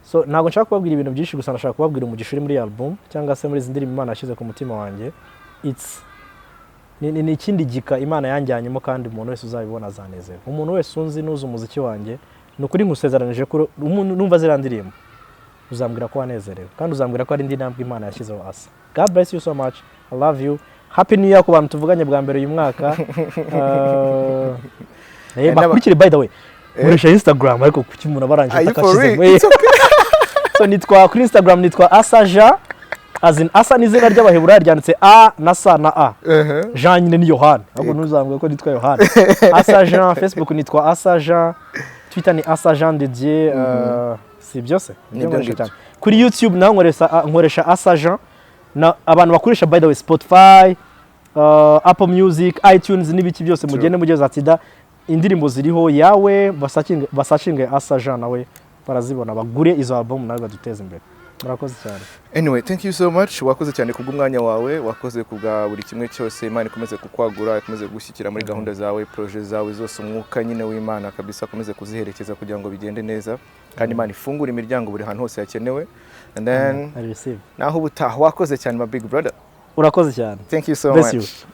Speaker 1: so ntabwo nshaka kubabwira ibintu byinshi gusa nashaka kubabwira umugisha uri muri album cyangwa se muri izi ndirimbo Imana yashyize ku mutima wanjye ni ikindi gika Imana yanjyanyemo kandi umuntu wese uzabibona azanezerwa umuntu wese unzi nuzi umuziki wanjye nukuri nkusezeranije ko numva zira ndirimbo uzambwira ko wanezerewe kandi uzambwira ko ari indi ntambwe Imana yashyizeho Asa. God bless you so much. I love you. Happy New Year ku bantu tuvuganye bwa mbere uyu mwaka. Bakurikire by the way. Muresha Instagram ariko kuki umuntu abarangije atakashize. So nitwa kuri Instagram nitwa Asa Jean. Azin Asa ni izina ry'Abaheburayo ryanditse A na Sa na A. Jean nyine ni Yohana. Ahubwo ntuzambwe ko nitwa Yohana. Asa Jean, Facebook nitwa Asa Jean. Twitter ni Asa Jean de Dieu. Si byose. Kuri YouTube naho nkoresha Asa Jean. Na abantu bakoresha by the way Spotify, Apple Music, iTunes n'ibiki byose mugende mugeze atida indirimbo ziriho yawe basachinge Asa Jean nawe barazibona bagure izo album nawe baduteze imbere. Murakoze cyane.
Speaker 2: Anyway, thank you so much. Wakoze cyane kubw'umwanya wawe, wakoze kubwa buri kimwe cyose. Imana ikomeze kukwagura, ikomeze gushyikira muri gahunda zawe, project zawe zose umwuka nyine w'Imana kabisa akomeze kuziherekeza kugira ngo bigende neza. Kandi Imana ifungura imiryango buri hantu hose yakenewe. And then
Speaker 1: I receive.
Speaker 2: Naho ubutaha wakoze cyane my big brother.
Speaker 1: Urakoze cyane.
Speaker 2: Thank you so much.